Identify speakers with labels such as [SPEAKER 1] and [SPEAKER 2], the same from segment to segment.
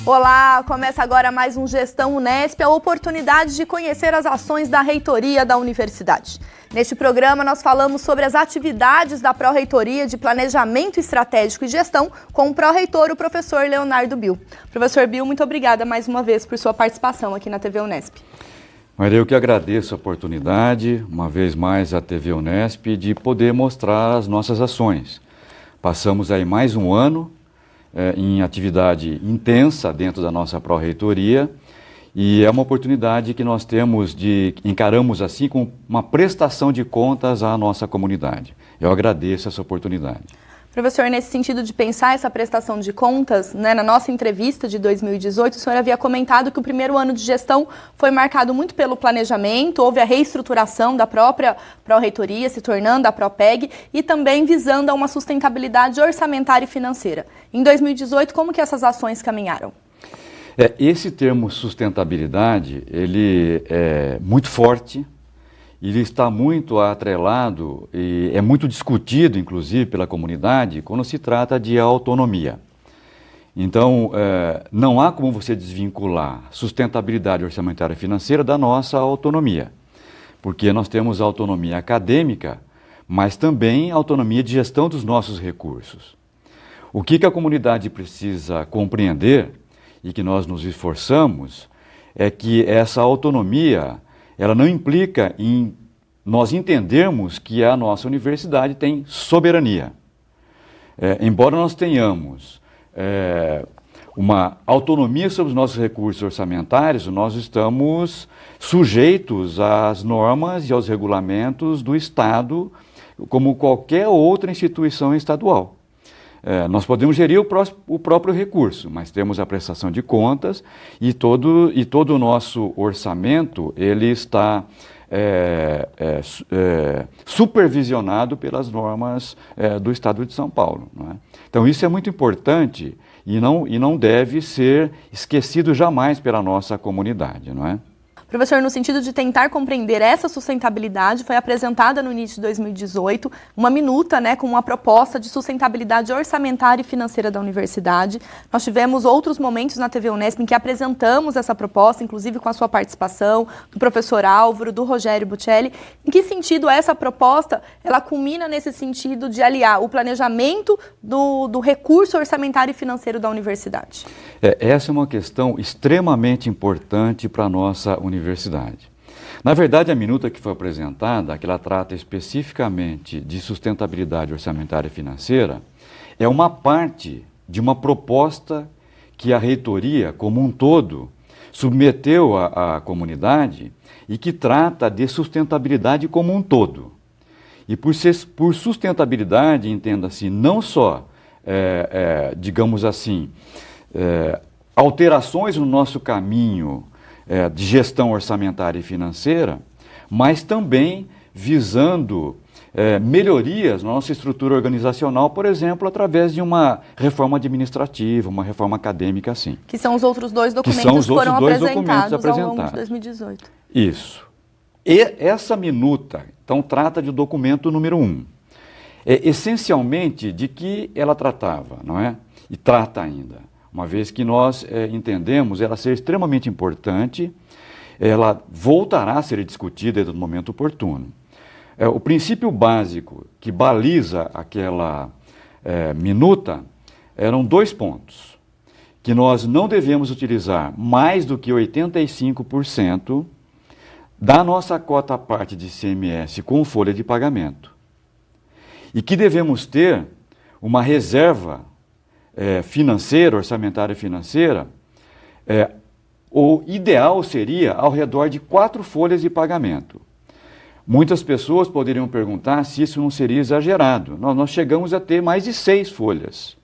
[SPEAKER 1] Olá, começa agora mais um Gestão Unesp, a oportunidade de conhecer as ações da reitoria da universidade. Neste programa nós falamos sobre as atividades da Pró-Reitoria de Planejamento Estratégico e Gestão com o pró-reitor, o professor Leonardo Bill. Professor Bill, muito obrigada mais uma vez por sua participação aqui na TV Unesp.
[SPEAKER 2] Maria, eu que agradeço a oportunidade, uma vez mais à TV Unesp, de poder mostrar as nossas ações. Passamos aí mais um ano em atividade intensa dentro da nossa pró-reitoria e é uma oportunidade que nós encaramos assim com uma prestação de contas à nossa comunidade. Eu agradeço essa oportunidade.
[SPEAKER 1] Professor, nesse sentido de pensar essa prestação de contas, na nossa entrevista de 2018, o senhor havia comentado que o primeiro ano de gestão foi marcado muito pelo planejamento, houve a reestruturação da própria pró-reitoria, se tornando a Propeg, e também visando a uma sustentabilidade orçamentária e financeira. Em 2018, como que essas ações caminharam?
[SPEAKER 2] Esse termo sustentabilidade, ele é muito forte. Ele está muito atrelado e é muito discutido, inclusive, pela comunidade, quando se trata de autonomia. Então, não há como você desvincular sustentabilidade orçamentária e financeira da nossa autonomia, porque nós temos autonomia acadêmica, mas também autonomia de gestão dos nossos recursos. O que a comunidade precisa compreender, e que nós nos esforçamos, é que essa autonomia ela não implica em nós entendermos que a nossa universidade tem soberania. Embora nós tenhamos uma autonomia sobre os nossos recursos orçamentários, nós estamos sujeitos às normas e aos regulamentos do Estado, como qualquer outra instituição estadual. Nós podemos gerir o próprio recurso, mas temos a prestação de contas e todo o nosso orçamento ele está supervisionado pelas normas do Estado de São Paulo. Não é? Então isso é muito importante e não deve ser esquecido jamais pela nossa comunidade, não é?
[SPEAKER 1] Professor, no sentido de tentar compreender essa sustentabilidade, foi apresentada no início de 2018 uma minuta com uma proposta de sustentabilidade orçamentária e financeira da universidade. Nós tivemos outros momentos na TV Unesp em que apresentamos essa proposta, inclusive com a sua participação, do professor Álvaro, do Rogério Buccelli. Em que sentido essa proposta, ela culmina nesse sentido de aliar o planejamento do recurso orçamentário e financeiro da universidade?
[SPEAKER 2] Essa é uma questão extremamente importante para a nossa universidade. Na verdade, a minuta que foi apresentada, que ela trata especificamente de sustentabilidade orçamentária e financeira, é uma parte de uma proposta que a reitoria, como um todo, submeteu à comunidade e que trata de sustentabilidade como um todo. E por sustentabilidade, entenda-se não só, digamos assim, alterações no nosso caminho de gestão orçamentária e financeira, mas também visando melhorias na nossa estrutura organizacional, por exemplo, através de uma reforma administrativa, uma reforma acadêmica, assim.
[SPEAKER 1] Que são os outros dois documentos que foram apresentados ao longo de 2018.
[SPEAKER 2] Isso. E essa minuta, então, trata de documento número 1. Essencialmente de que ela tratava, não é? E trata ainda. Uma vez que nós entendemos ela ser extremamente importante, ela voltará a ser discutida no momento oportuno. O princípio básico que baliza aquela minuta eram 2 pontos, que nós não devemos utilizar mais do que 85% da nossa cota parte de ICMS com folha de pagamento, e que devemos ter uma reserva financeira, orçamentária e financeira, o ideal seria ao redor de 4 folhas de pagamento. Muitas pessoas poderiam perguntar se isso não seria exagerado. Nós chegamos a ter mais de 6 folhas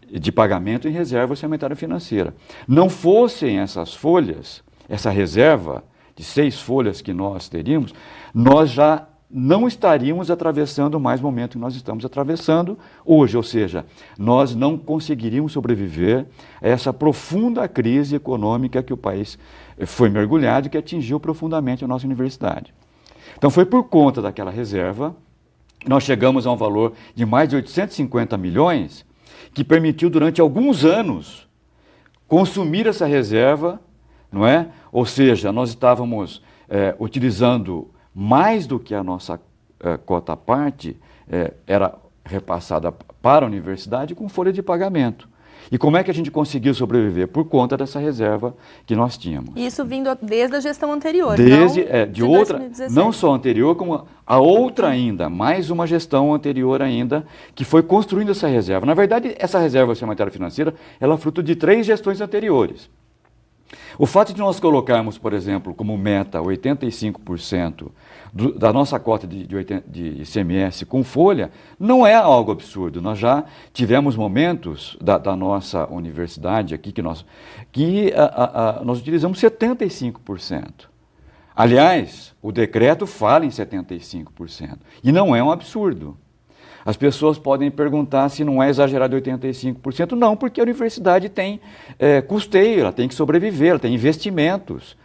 [SPEAKER 2] de pagamento em reserva orçamentária e financeira. Não fossem essas folhas, essa reserva de 6 folhas que nós teríamos, nós já não estaríamos atravessando o mais momento que nós estamos atravessando hoje, ou seja, nós não conseguiríamos sobreviver a essa profunda crise econômica que o país foi mergulhado e que atingiu profundamente a nossa universidade. Então foi por conta daquela reserva que nós chegamos a um valor de mais de 850 milhões, que permitiu durante alguns anos consumir essa reserva, não é? Ou seja, nós estávamos utilizando mais do que a nossa cota parte era repassada para a universidade com folha de pagamento. E como é que a gente conseguiu sobreviver? Por conta dessa reserva que nós tínhamos.
[SPEAKER 1] Isso vindo desde a gestão anterior,
[SPEAKER 2] desde,
[SPEAKER 1] não
[SPEAKER 2] de outra, 2016. Não só anterior, como a outra ainda, mais uma gestão anterior ainda, que foi construindo essa reserva. Na verdade, essa reserva orçamentária financeira, ela é fruto de 3 gestões anteriores. O fato de nós colocarmos, por exemplo, como meta 85% da nossa cota de ICMS com folha, não é algo absurdo. Nós já tivemos momentos da nossa universidade aqui que nós utilizamos 75%. Aliás, o decreto fala em 75%. E não é um absurdo. As pessoas podem perguntar se não é exagerado 85%. Não, porque a universidade tem custeio, ela tem que sobreviver, ela tem investimentos.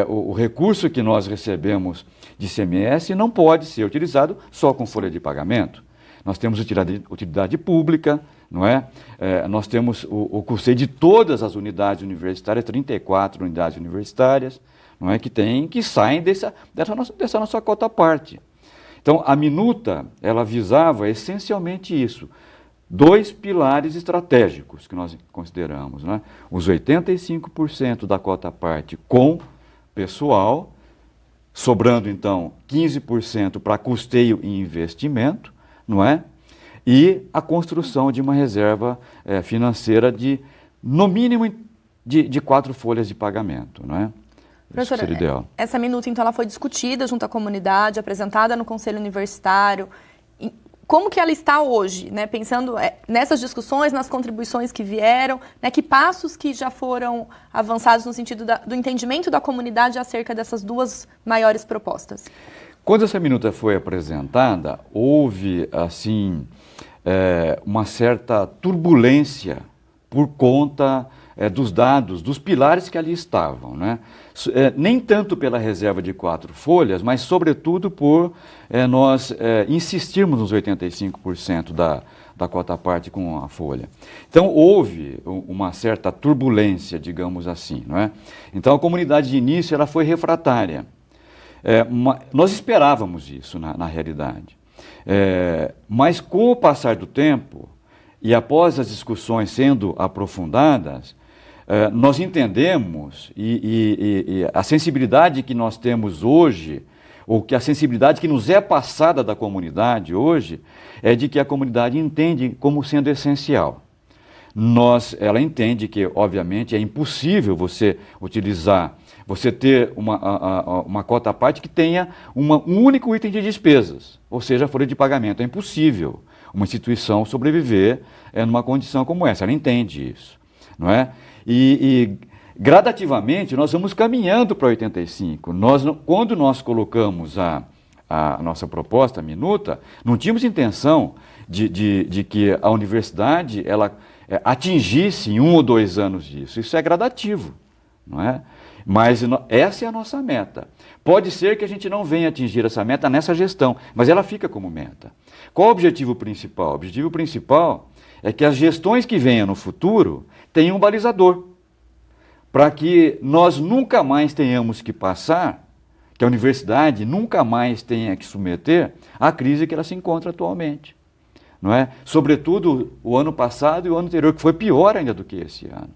[SPEAKER 2] O recurso que nós recebemos de ICMS não pode ser utilizado só com folha de pagamento. Nós temos utilidade pública, não é? Nós temos o custeio de todas as unidades universitárias, 34 unidades universitárias, não é? que saem dessa nossa cota parte. Então, a minuta, ela visava essencialmente isso. 2 pilares estratégicos que nós consideramos, né? Os 85% da cota parte com pessoal, sobrando, então, 15% para custeio e investimento, não é? E a construção de uma reserva financeira de, no mínimo, de 4 folhas de pagamento, não é?
[SPEAKER 1] Professora, essa minuta, então, ela foi discutida junto à comunidade, apresentada no Conselho Universitário. Como que ela está hoje, né? Pensando nessas discussões, nas contribuições que vieram, né? Que passos que já foram avançados no sentido do entendimento da comunidade acerca dessas 2 maiores propostas?
[SPEAKER 2] Quando essa minuta foi apresentada, houve, assim, uma certa turbulência por conta dos dados, dos pilares que ali estavam, né? Nem tanto pela reserva de 4 folhas, mas sobretudo por nós insistirmos nos 85% da cota parte com a folha. Então houve uma certa turbulência, digamos assim, não é? Então a comunidade de início ela foi refratária. Nós esperávamos isso na realidade. Mas com o passar do tempo e após as discussões sendo aprofundadas, nós entendemos e a sensibilidade que nós temos hoje, ou que a sensibilidade que nos é passada da comunidade hoje, é de que a comunidade entende como sendo essencial. Ela entende que, obviamente, é impossível você ter uma cota à parte que tenha um único item de despesas, ou seja, a folha de pagamento. É impossível uma instituição sobreviver numa condição como essa. Ela entende isso, não é? E gradativamente nós vamos caminhando para 85. Quando nós colocamos a nossa proposta, a minuta, não tínhamos intenção de que a universidade ela atingisse em 1 ou 2 anos isso. Isso é gradativo, não é? Mas essa é a nossa meta. Pode ser que a gente não venha atingir essa meta nessa gestão, mas ela fica como meta. Qual o objetivo principal? O objetivo principal é que as gestões que venham no futuro tenham um balizador, para que nós nunca mais tenhamos que passar, que a universidade nunca mais tenha que submeter à crise que ela se encontra atualmente, não é? Sobretudo o ano passado e o ano anterior, que foi pior ainda do que esse ano.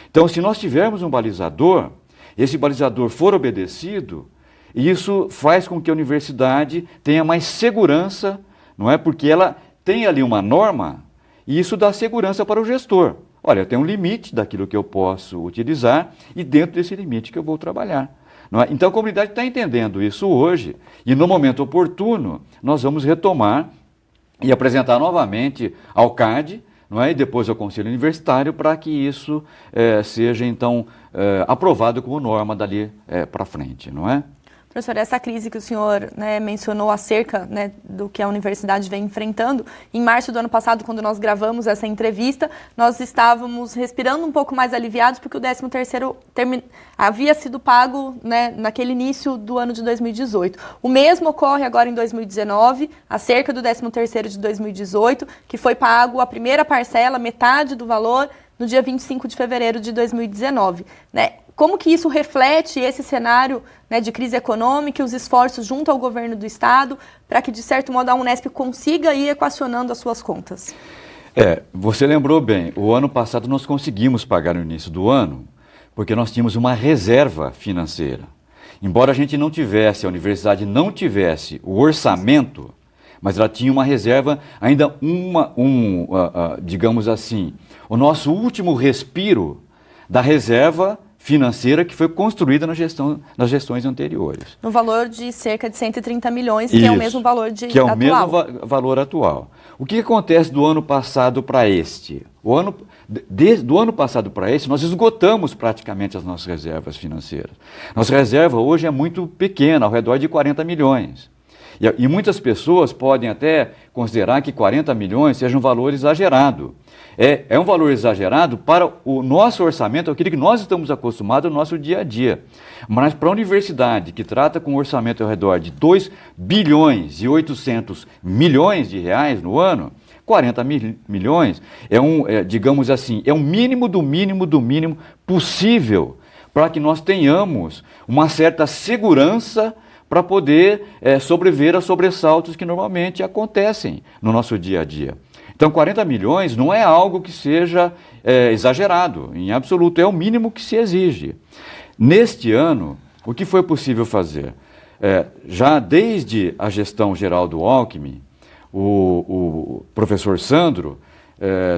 [SPEAKER 2] Então, se nós tivermos um balizador, esse balizador for obedecido, isso faz com que a universidade tenha mais segurança, não é? Porque ela tem ali uma norma e isso dá segurança para o gestor. Olha, eu tenho um limite daquilo que eu posso utilizar e dentro desse limite que eu vou trabalhar. Não é? Então a comunidade está entendendo isso hoje e no momento oportuno nós vamos retomar e apresentar novamente ao CAD, não é? E depois ao Conselho Universitário para que isso seja então aprovado como norma dali para frente, não é?
[SPEAKER 1] Professor, essa crise que o senhor, né, mencionou acerca, né, do que a universidade vem enfrentando, em março do ano passado, quando nós gravamos essa entrevista, nós estávamos respirando um pouco mais aliviados porque o 13º havia sido pago, né, naquele início do ano de 2018. O mesmo ocorre agora em 2019, acerca do 13º de 2018, que foi pago a primeira parcela, metade do valor, no dia 25 de fevereiro de 2019. Né? Como que isso reflete esse cenário, né, de crise econômica e os esforços junto ao governo do Estado para que, de certo modo, a Unesp consiga ir equacionando as suas contas?
[SPEAKER 2] Você lembrou bem, o ano passado nós conseguimos pagar no início do ano, porque nós tínhamos uma reserva financeira. Embora a gente não tivesse, a universidade não tivesse o orçamento, mas ela tinha uma reserva, ainda digamos assim, o nosso último respiro da reserva financeira que foi construída nas gestões anteriores.
[SPEAKER 1] No valor de cerca de 130 milhões, que é o mesmo valor
[SPEAKER 2] que é o mesmo valor atual. O que acontece do ano passado para este? Do ano passado para este, nós esgotamos praticamente as nossas reservas financeiras. Nossa reserva hoje é muito pequena, ao redor de 40 milhões. E muitas pessoas podem até considerar que 40 milhões seja um valor exagerado. É um valor exagerado para o nosso orçamento, aquilo que nós estamos acostumados no nosso dia a dia. Mas para a universidade, que trata com um orçamento ao redor de 2 bilhões e 800 milhões de reais no ano, 40 milhões digamos assim, é um mínimo do mínimo do mínimo possível para que nós tenhamos uma certa segurança para poder sobreviver aos sobressaltos que normalmente acontecem no nosso dia a dia. Então, 40 milhões não é algo que seja exagerado, em absoluto, é o mínimo que se exige. Neste ano, o que foi possível fazer? Já desde a gestão geral do Alckmin, o professor Sandro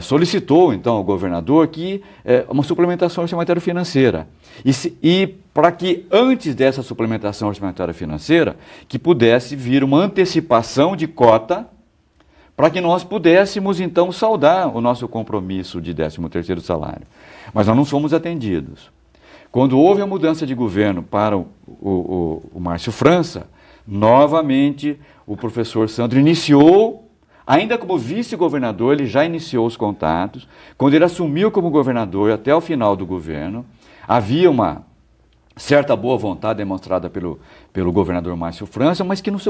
[SPEAKER 2] solicitou, então, ao governador que uma suplementação orçamentária financeira. E para que, antes dessa suplementação orçamentária financeira, que pudesse vir uma antecipação de cota para que nós pudéssemos, então, saldar o nosso compromisso de 13º salário. Mas nós não fomos atendidos. Quando houve a mudança de governo para o Márcio França, novamente o professor Sandro iniciou, ainda como vice-governador, ele já iniciou os contatos. Quando ele assumiu como governador, até o final do governo, havia uma certa boa vontade demonstrada pelo governador Márcio França, mas que não se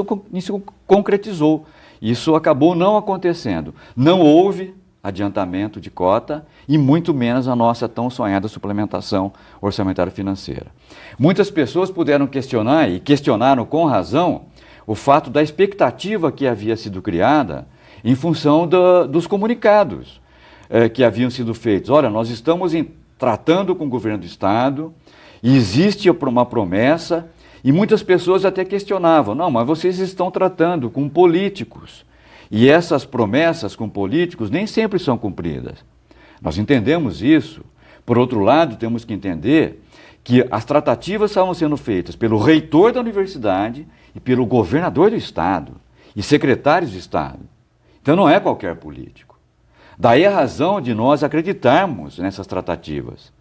[SPEAKER 2] concretizou. Isso acabou não acontecendo. Não houve adiantamento de cota e muito menos a nossa tão sonhada suplementação orçamentária financeira. Muitas pessoas puderam questionar, e questionaram com razão, o fato da expectativa que havia sido criada em função dos comunicados que haviam sido feitos. Olha, nós estamos tratando com o governo do Estado e existe uma promessa. E muitas pessoas até questionavam, não, mas vocês estão tratando com políticos. E essas promessas com políticos nem sempre são cumpridas. Nós entendemos isso. Por outro lado, temos que entender que as tratativas estavam sendo feitas pelo reitor da universidade e pelo governador do Estado e secretários de Estado. Então não é qualquer político. Daí a razão de nós acreditarmos nessas tratativas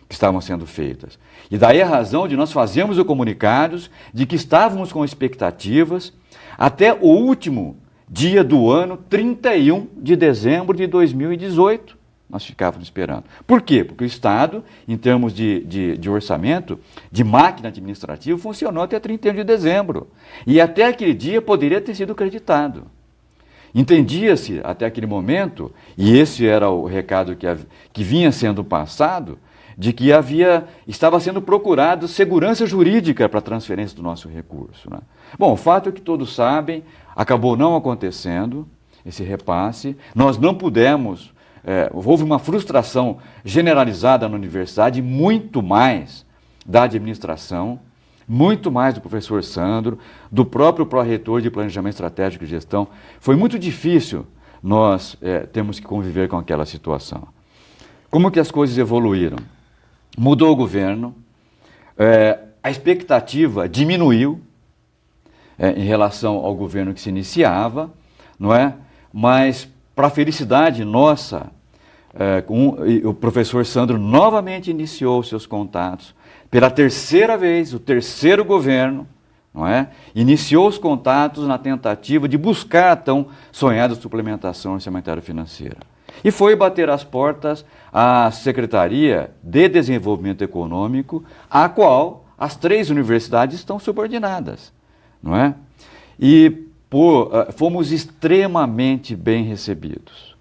[SPEAKER 2] que estavam sendo feitas. E daí a razão de nós fazermos o comunicados de que estávamos com expectativas até o último dia do ano, 31 de dezembro de 2018, nós ficávamos esperando. Por quê? Porque o Estado, em termos de orçamento, de máquina administrativa, funcionou até 31 de dezembro. E até aquele dia poderia ter sido creditado. Entendia-se até aquele momento, e esse era o recado que vinha sendo passado, de que estava sendo procurado segurança jurídica para a transferência do nosso recurso. Né? Bom, o fato é que todos sabem, acabou não acontecendo esse repasse, nós não pudemos, houve uma frustração generalizada na universidade, muito mais da administração, muito mais do professor Sandro, do próprio pró-reitor de Planejamento Estratégico e Gestão. Foi muito difícil nós termos que conviver com aquela situação. Como que as coisas evoluíram? Mudou o governo, a expectativa diminuiu em relação ao governo que se iniciava, não é? Mas, para a felicidade nossa, o professor Sandro novamente iniciou seus contatos. Pela terceira vez, o terceiro governo, não é? Iniciou os contatos na tentativa de buscar a tão sonhada suplementação orçamentária financeira. E foi bater as portas à Secretaria de Desenvolvimento Econômico, à qual as 3 universidades estão subordinadas, não é? E fomos extremamente bem recebidos,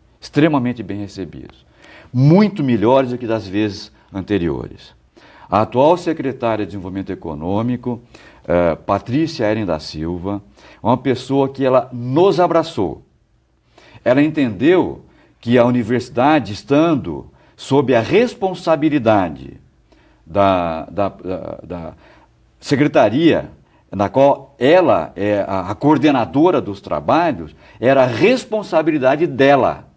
[SPEAKER 2] muito melhores do que das vezes anteriores. A atual secretária de Desenvolvimento Econômico, Patrícia Eren da Silva, é uma pessoa que ela nos abraçou. Ela entendeu que a universidade, estando sob a responsabilidade da secretaria, na qual ela é a coordenadora dos trabalhos, era a responsabilidade dela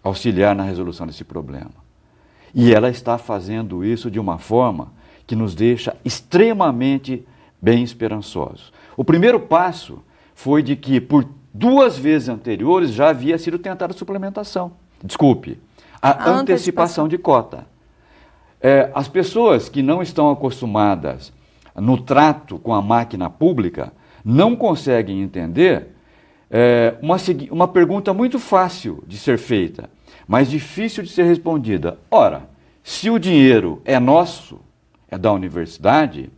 [SPEAKER 2] auxiliar na resolução desse problema. E ela está fazendo isso de uma forma que nos deixa extremamente bem esperançosos. O primeiro passo foi de que, por 2 vezes anteriores, já havia sido tentada a suplementação. Desculpe, a antecipação de cota. As pessoas que não estão acostumadas no trato com a máquina pública não conseguem entender uma pergunta muito fácil de ser feita, mas difícil de ser respondida. Ora, se o dinheiro é nosso, é da universidade,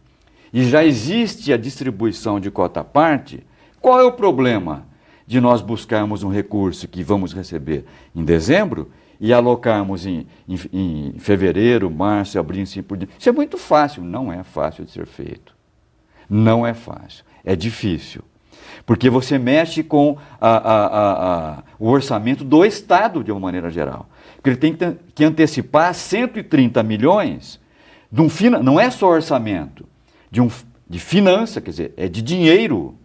[SPEAKER 2] e já existe a distribuição de cota à parte, qual é o problema de nós buscarmos um recurso que vamos receber em dezembro e alocarmos em fevereiro, março, abril, assim por diante? Isso é muito fácil. Não é fácil de ser feito. Não é fácil. É difícil. Porque você mexe com o orçamento do Estado de uma maneira geral. Porque ele tem que antecipar 130 milhões, não é só orçamento, de finança, quer dizer, é de dinheiro,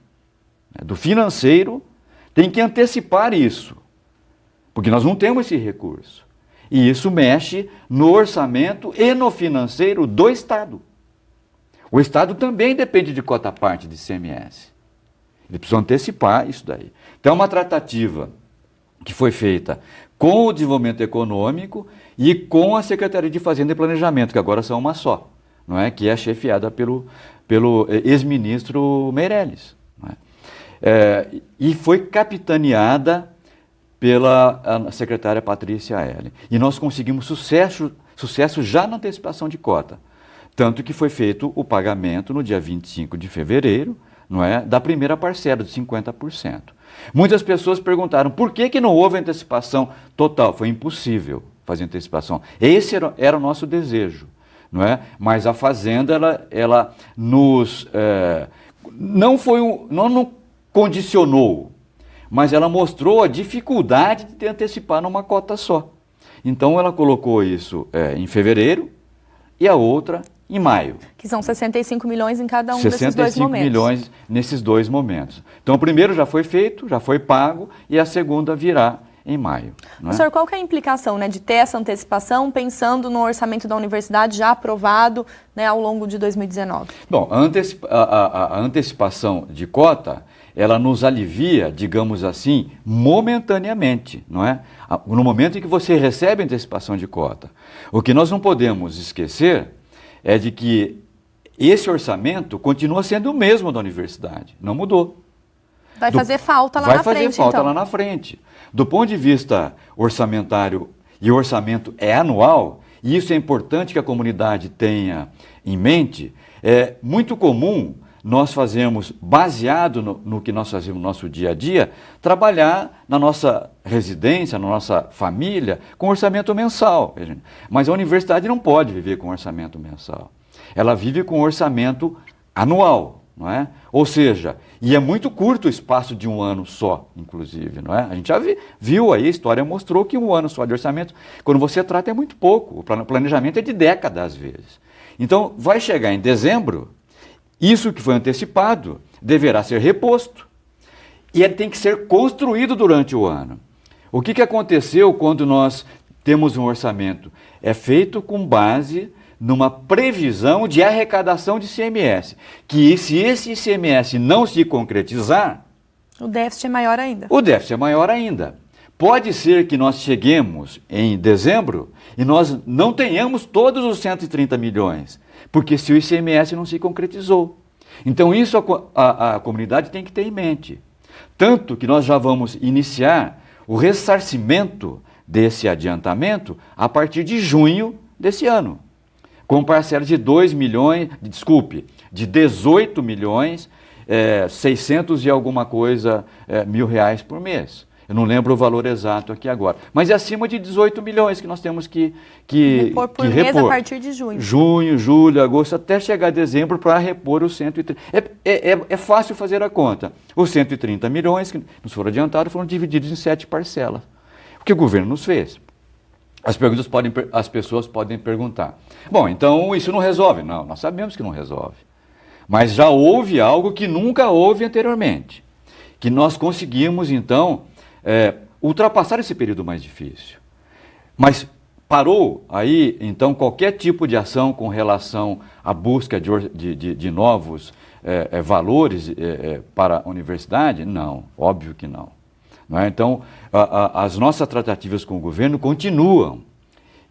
[SPEAKER 2] do financeiro, tem que antecipar isso. Porque nós não temos esse recurso. E isso mexe no orçamento e no financeiro do Estado. O Estado também depende de cota à parte de ICMS. Ele precisa antecipar isso daí. Então, é uma tratativa que foi feita com o Desenvolvimento Econômico e com a Secretaria de Fazenda e Planejamento, que agora são uma só, não é? Que é chefiada pelo ex-ministro Meirelles. Não é? E foi capitaneada pela secretária Patrícia Eren. E nós conseguimos sucesso já na antecipação de cota. Tanto que foi feito o pagamento no dia 25 de fevereiro, não é, da primeira parcela de 50%. Muitas pessoas perguntaram por que não houve antecipação total. Foi impossível fazer antecipação. Esse era o nosso desejo, não é? Mas a Fazenda ela nos não condicionou, mas ela mostrou a dificuldade de antecipar numa cota só. Então ela colocou isso em fevereiro e a outra em maio. Que
[SPEAKER 1] são 65 milhões em cada um desses dois momentos.
[SPEAKER 2] 65 milhões nesses 2 momentos. Então o primeiro já foi feito, já foi pago, e a segunda virá em maio.
[SPEAKER 1] Professor, qual que é a implicação, né, de ter essa antecipação, pensando no orçamento da universidade já aprovado, né, ao longo de 2019?
[SPEAKER 2] Bom, a antecipação de cota, ela nos alivia, digamos assim, momentaneamente, não é? No momento em que você recebe a antecipação de cota. O que nós não podemos esquecer é de que esse orçamento continua sendo o mesmo da universidade, não mudou.
[SPEAKER 1] Vai fazer falta lá na frente,
[SPEAKER 2] Vai fazer falta lá na frente. Do ponto de vista orçamentário, e o orçamento é anual, e isso é importante que a comunidade tenha em mente, é muito comum nós fazermos, baseado no que nós fazemos no nosso dia a dia, trabalhar na nossa residência, na nossa família, com orçamento mensal. Mas a universidade não pode viver com orçamento mensal. Ela vive com orçamento anual, não é? Ou seja, e é muito curto o espaço de um ano só, inclusive, não é? A gente já viu aí, a história mostrou que um ano só de orçamento, quando você trata, é muito pouco. O planejamento é de décadas, às vezes. Então, vai chegar em dezembro, isso que foi antecipado deverá ser reposto. E ele tem que ser construído durante o ano. O que aconteceu quando nós temos um orçamento? É feito com base numa previsão de arrecadação de ICMS. Que se esse ICMS não se concretizar...
[SPEAKER 1] o déficit é maior ainda.
[SPEAKER 2] O déficit é maior ainda. Pode ser que nós cheguemos em dezembro e nós não tenhamos todos os 130 milhões. Porque se o ICMS não se concretizou. Então isso a comunidade tem que ter em mente. Tanto que nós já vamos iniciar o ressarcimento desse adiantamento a partir de junho desse ano. Com parcelas de 18 milhões, 600 e alguma coisa mil reais por mês. Eu não lembro o valor exato aqui agora. Mas é acima de 18 milhões que nós temos que
[SPEAKER 1] repor por mês
[SPEAKER 2] repor.
[SPEAKER 1] a partir de junho.
[SPEAKER 2] Junho, julho, agosto, até chegar a dezembro para repor os 130. É fácil fazer a conta. Os 130 milhões que nos foram adiantados foram divididos em 7 parcelas. O que o governo nos fez? As pessoas podem perguntar. Bom, então isso não resolve. Não, nós sabemos que não resolve. Mas já houve algo que nunca houve anteriormente. Que nós conseguimos, então, ultrapassar esse período mais difícil. Mas parou aí, então, qualquer tipo de ação com relação à busca de novos valores para a universidade? Não, óbvio que não. Não é? Então, as nossas tratativas com o governo continuam.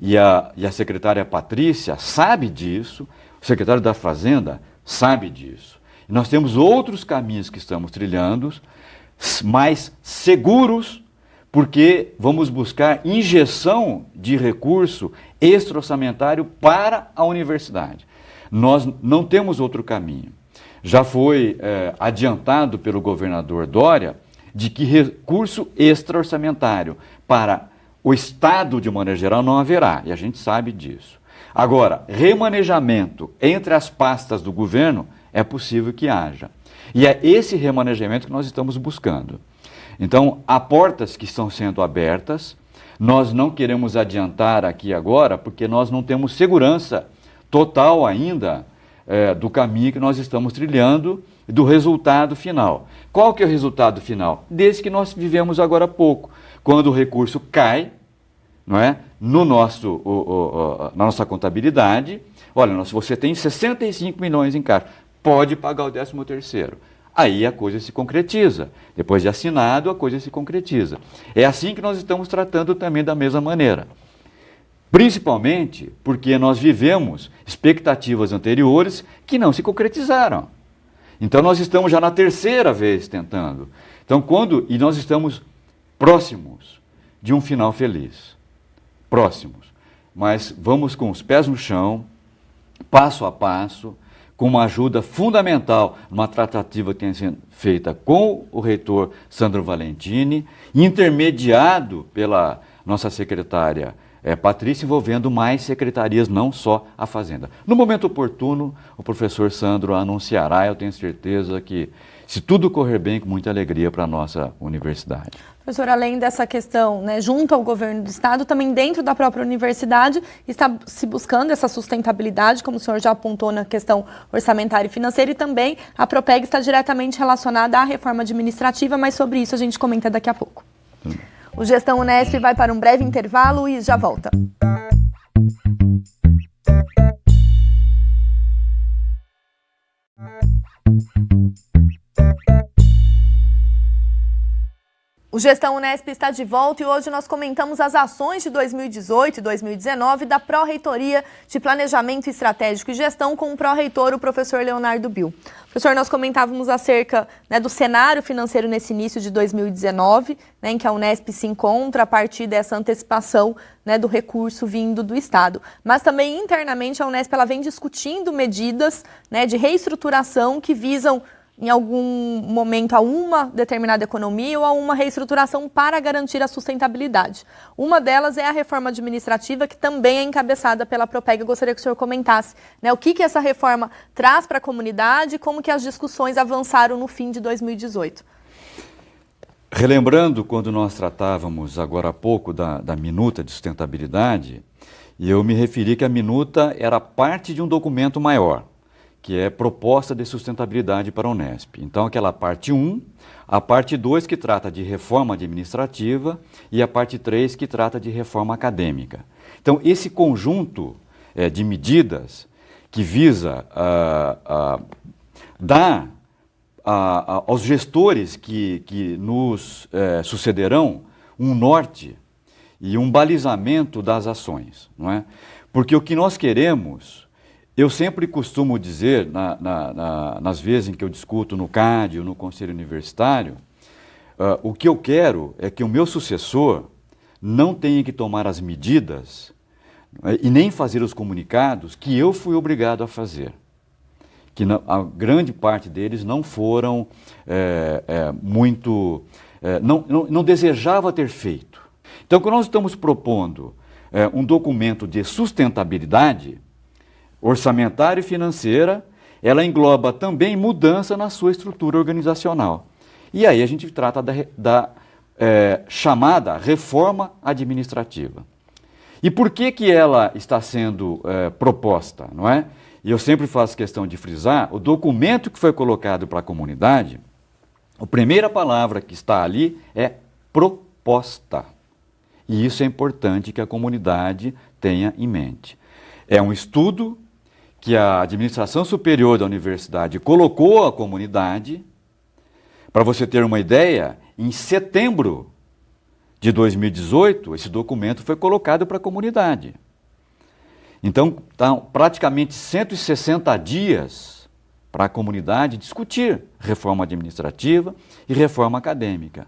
[SPEAKER 2] E a secretária Patrícia sabe disso, o secretário da Fazenda sabe disso. E nós temos outros caminhos que estamos trilhando, mais seguros, porque vamos buscar injeção de recurso extra-orçamentário para a universidade. Nós não temos outro caminho. Já foi adiantado pelo governador Dória de que recurso extra-orçamentário para o Estado, de maneira geral, não haverá, e a gente sabe disso. Agora, remanejamento entre as pastas do governo é possível que haja. E é esse remanejamento que nós estamos buscando. Então, há portas que estão sendo abertas, nós não queremos adiantar aqui agora, porque nós não temos segurança total ainda do caminho que nós estamos trilhando e do resultado final. Qual que é o resultado final? Desse que nós vivemos agora há pouco, quando o recurso cai, não é? Na nossa contabilidade, olha, você tem 65 milhões em caixa, pode pagar o 13º. Aí a coisa se concretiza. Depois de assinado, a coisa se concretiza. É assim que nós estamos tratando também da mesma maneira. Principalmente porque nós vivemos expectativas anteriores que não se concretizaram. Então nós estamos já na 3ª vez tentando. Então e nós estamos próximos de um final feliz. Próximos. Mas vamos com os pés no chão, passo a passo, com uma ajuda fundamental, uma tratativa que tem sido feita com o reitor Sandro Valentini, intermediado pela nossa secretária Patrícia, envolvendo mais secretarias, não só a Fazenda. No momento oportuno, o professor Sandro anunciará, eu tenho certeza que, se tudo correr bem, com muita alegria para a nossa universidade.
[SPEAKER 1] Professor, além dessa questão, né, junto ao governo do Estado, também dentro da própria universidade, está se buscando essa sustentabilidade, como o senhor já apontou na questão orçamentária e financeira, e também a Propeg está diretamente relacionada à reforma administrativa, mas sobre isso a gente comenta daqui a pouco. O Gestão Unesp vai para um breve intervalo e já volta. O Gestão Unesp está de volta e hoje nós comentamos as ações de 2018 e 2019 da Pró-Reitoria de Planejamento Estratégico e Gestão com o pró-reitor, o professor Leonardo Bill. Professor, nós comentávamos acerca, né, do cenário financeiro nesse início de 2019, né, em que a Unesp se encontra a partir dessa antecipação, né, do recurso vindo do Estado. Mas também internamente a Unesp ela vem discutindo medidas, né, de reestruturação que visam em algum momento a uma determinada economia ou a uma reestruturação para garantir a sustentabilidade. Uma delas é a reforma administrativa, que também é encabeçada pela Propeg. Eu gostaria que o senhor comentasse, né, o que essa reforma traz para a comunidade e como que as discussões avançaram no fim de 2018.
[SPEAKER 2] Relembrando quando nós tratávamos agora há pouco da minuta de sustentabilidade, e eu me referi que a minuta era parte de um documento maior, que é proposta de sustentabilidade para a Unesp. Então, aquela parte 1, a parte 2 que trata de reforma administrativa e a parte 3 que trata de reforma acadêmica. Então, esse conjunto de medidas que visa dar aos gestores que nos sucederão um norte e um balizamento das ações, não é? Porque o que nós queremos... Eu sempre costumo dizer, nas vezes em que eu discuto no CAD ou no Conselho Universitário, o que eu quero é que o meu sucessor não tenha que tomar as medidas e nem fazer os comunicados que eu fui obrigado a fazer. Que a grande parte deles não foram muito não desejava ter feito. Então, quando nós estamos propondo um documento de sustentabilidade orçamentária e financeira, ela engloba também mudança na sua estrutura organizacional. E aí a gente trata da chamada reforma administrativa. E por que ela está sendo proposta, não é? E eu sempre faço questão de frisar, o documento que foi colocado para a comunidade, a primeira palavra que está ali é proposta. E isso é importante que a comunidade tenha em mente. É um estudo que a administração superior da universidade colocou à comunidade. Para você ter uma ideia, em setembro de 2018, esse documento foi colocado para a comunidade. Então, estão praticamente 160 dias para a comunidade discutir reforma administrativa e reforma acadêmica.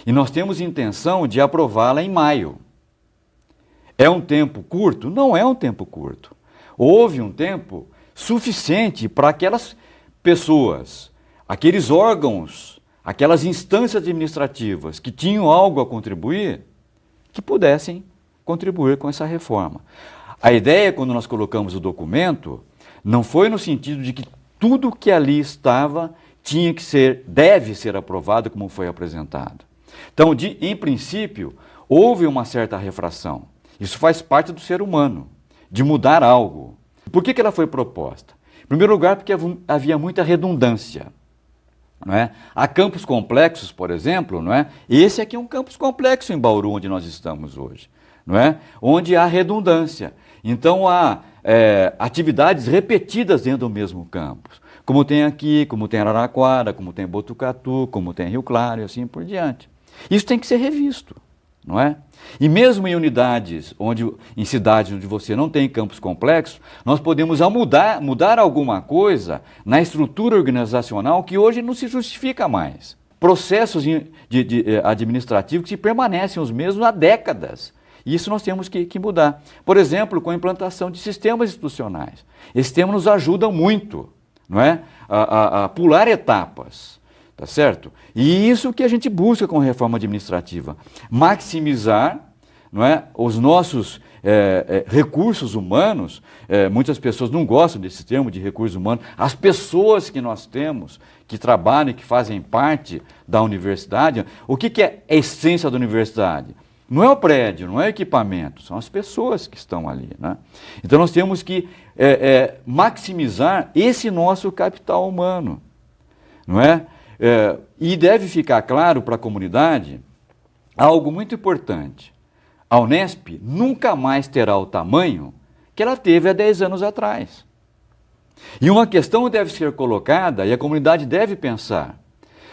[SPEAKER 2] E nós temos intenção de aprová-la em maio. É um tempo curto? Não é um tempo curto. Houve um tempo suficiente para aquelas pessoas, aqueles órgãos, aquelas instâncias administrativas que tinham algo a contribuir, que pudessem contribuir com essa reforma. A ideia, quando nós colocamos o documento, não foi no sentido de que tudo que ali estava deve ser aprovado como foi apresentado. Então, em princípio, houve uma certa refração. Isso faz parte do ser humano, de mudar algo. Por que ela foi proposta? Em primeiro lugar, porque havia muita redundância. Não é? Há campos complexos, por exemplo, não é? Esse aqui é um campus complexo em Bauru, onde nós estamos hoje, não é? Onde há redundância. Então, há atividades repetidas dentro do mesmo campus, como tem aqui, como tem Araraquara, como tem Botucatu, como tem Rio Claro e assim por diante. Isso tem que ser revisto, não é? E mesmo em em cidades onde você não tem campus complexos, nós podemos mudar alguma coisa na estrutura organizacional que hoje não se justifica mais. Processos administrativos que permanecem os mesmos há décadas. E isso nós temos que mudar. Por exemplo, com a implantação de sistemas institucionais. Esses sistemas nos ajudam muito, não é? A pular etapas. Tá certo? E isso que a gente busca com a reforma administrativa, maximizar, não é, os nossos recursos humanos. Muitas pessoas não gostam desse termo de recursos humanos. As pessoas que nós temos, que trabalham e que fazem parte da universidade, o que é a essência da universidade? Não é o prédio, não é o equipamento, são as pessoas que estão ali, né? Então nós temos que maximizar esse nosso capital humano, não é? E deve ficar claro para a comunidade algo muito importante. A Unesp nunca mais terá o tamanho que ela teve há 10 anos atrás. E uma questão deve ser colocada e a comunidade deve pensar.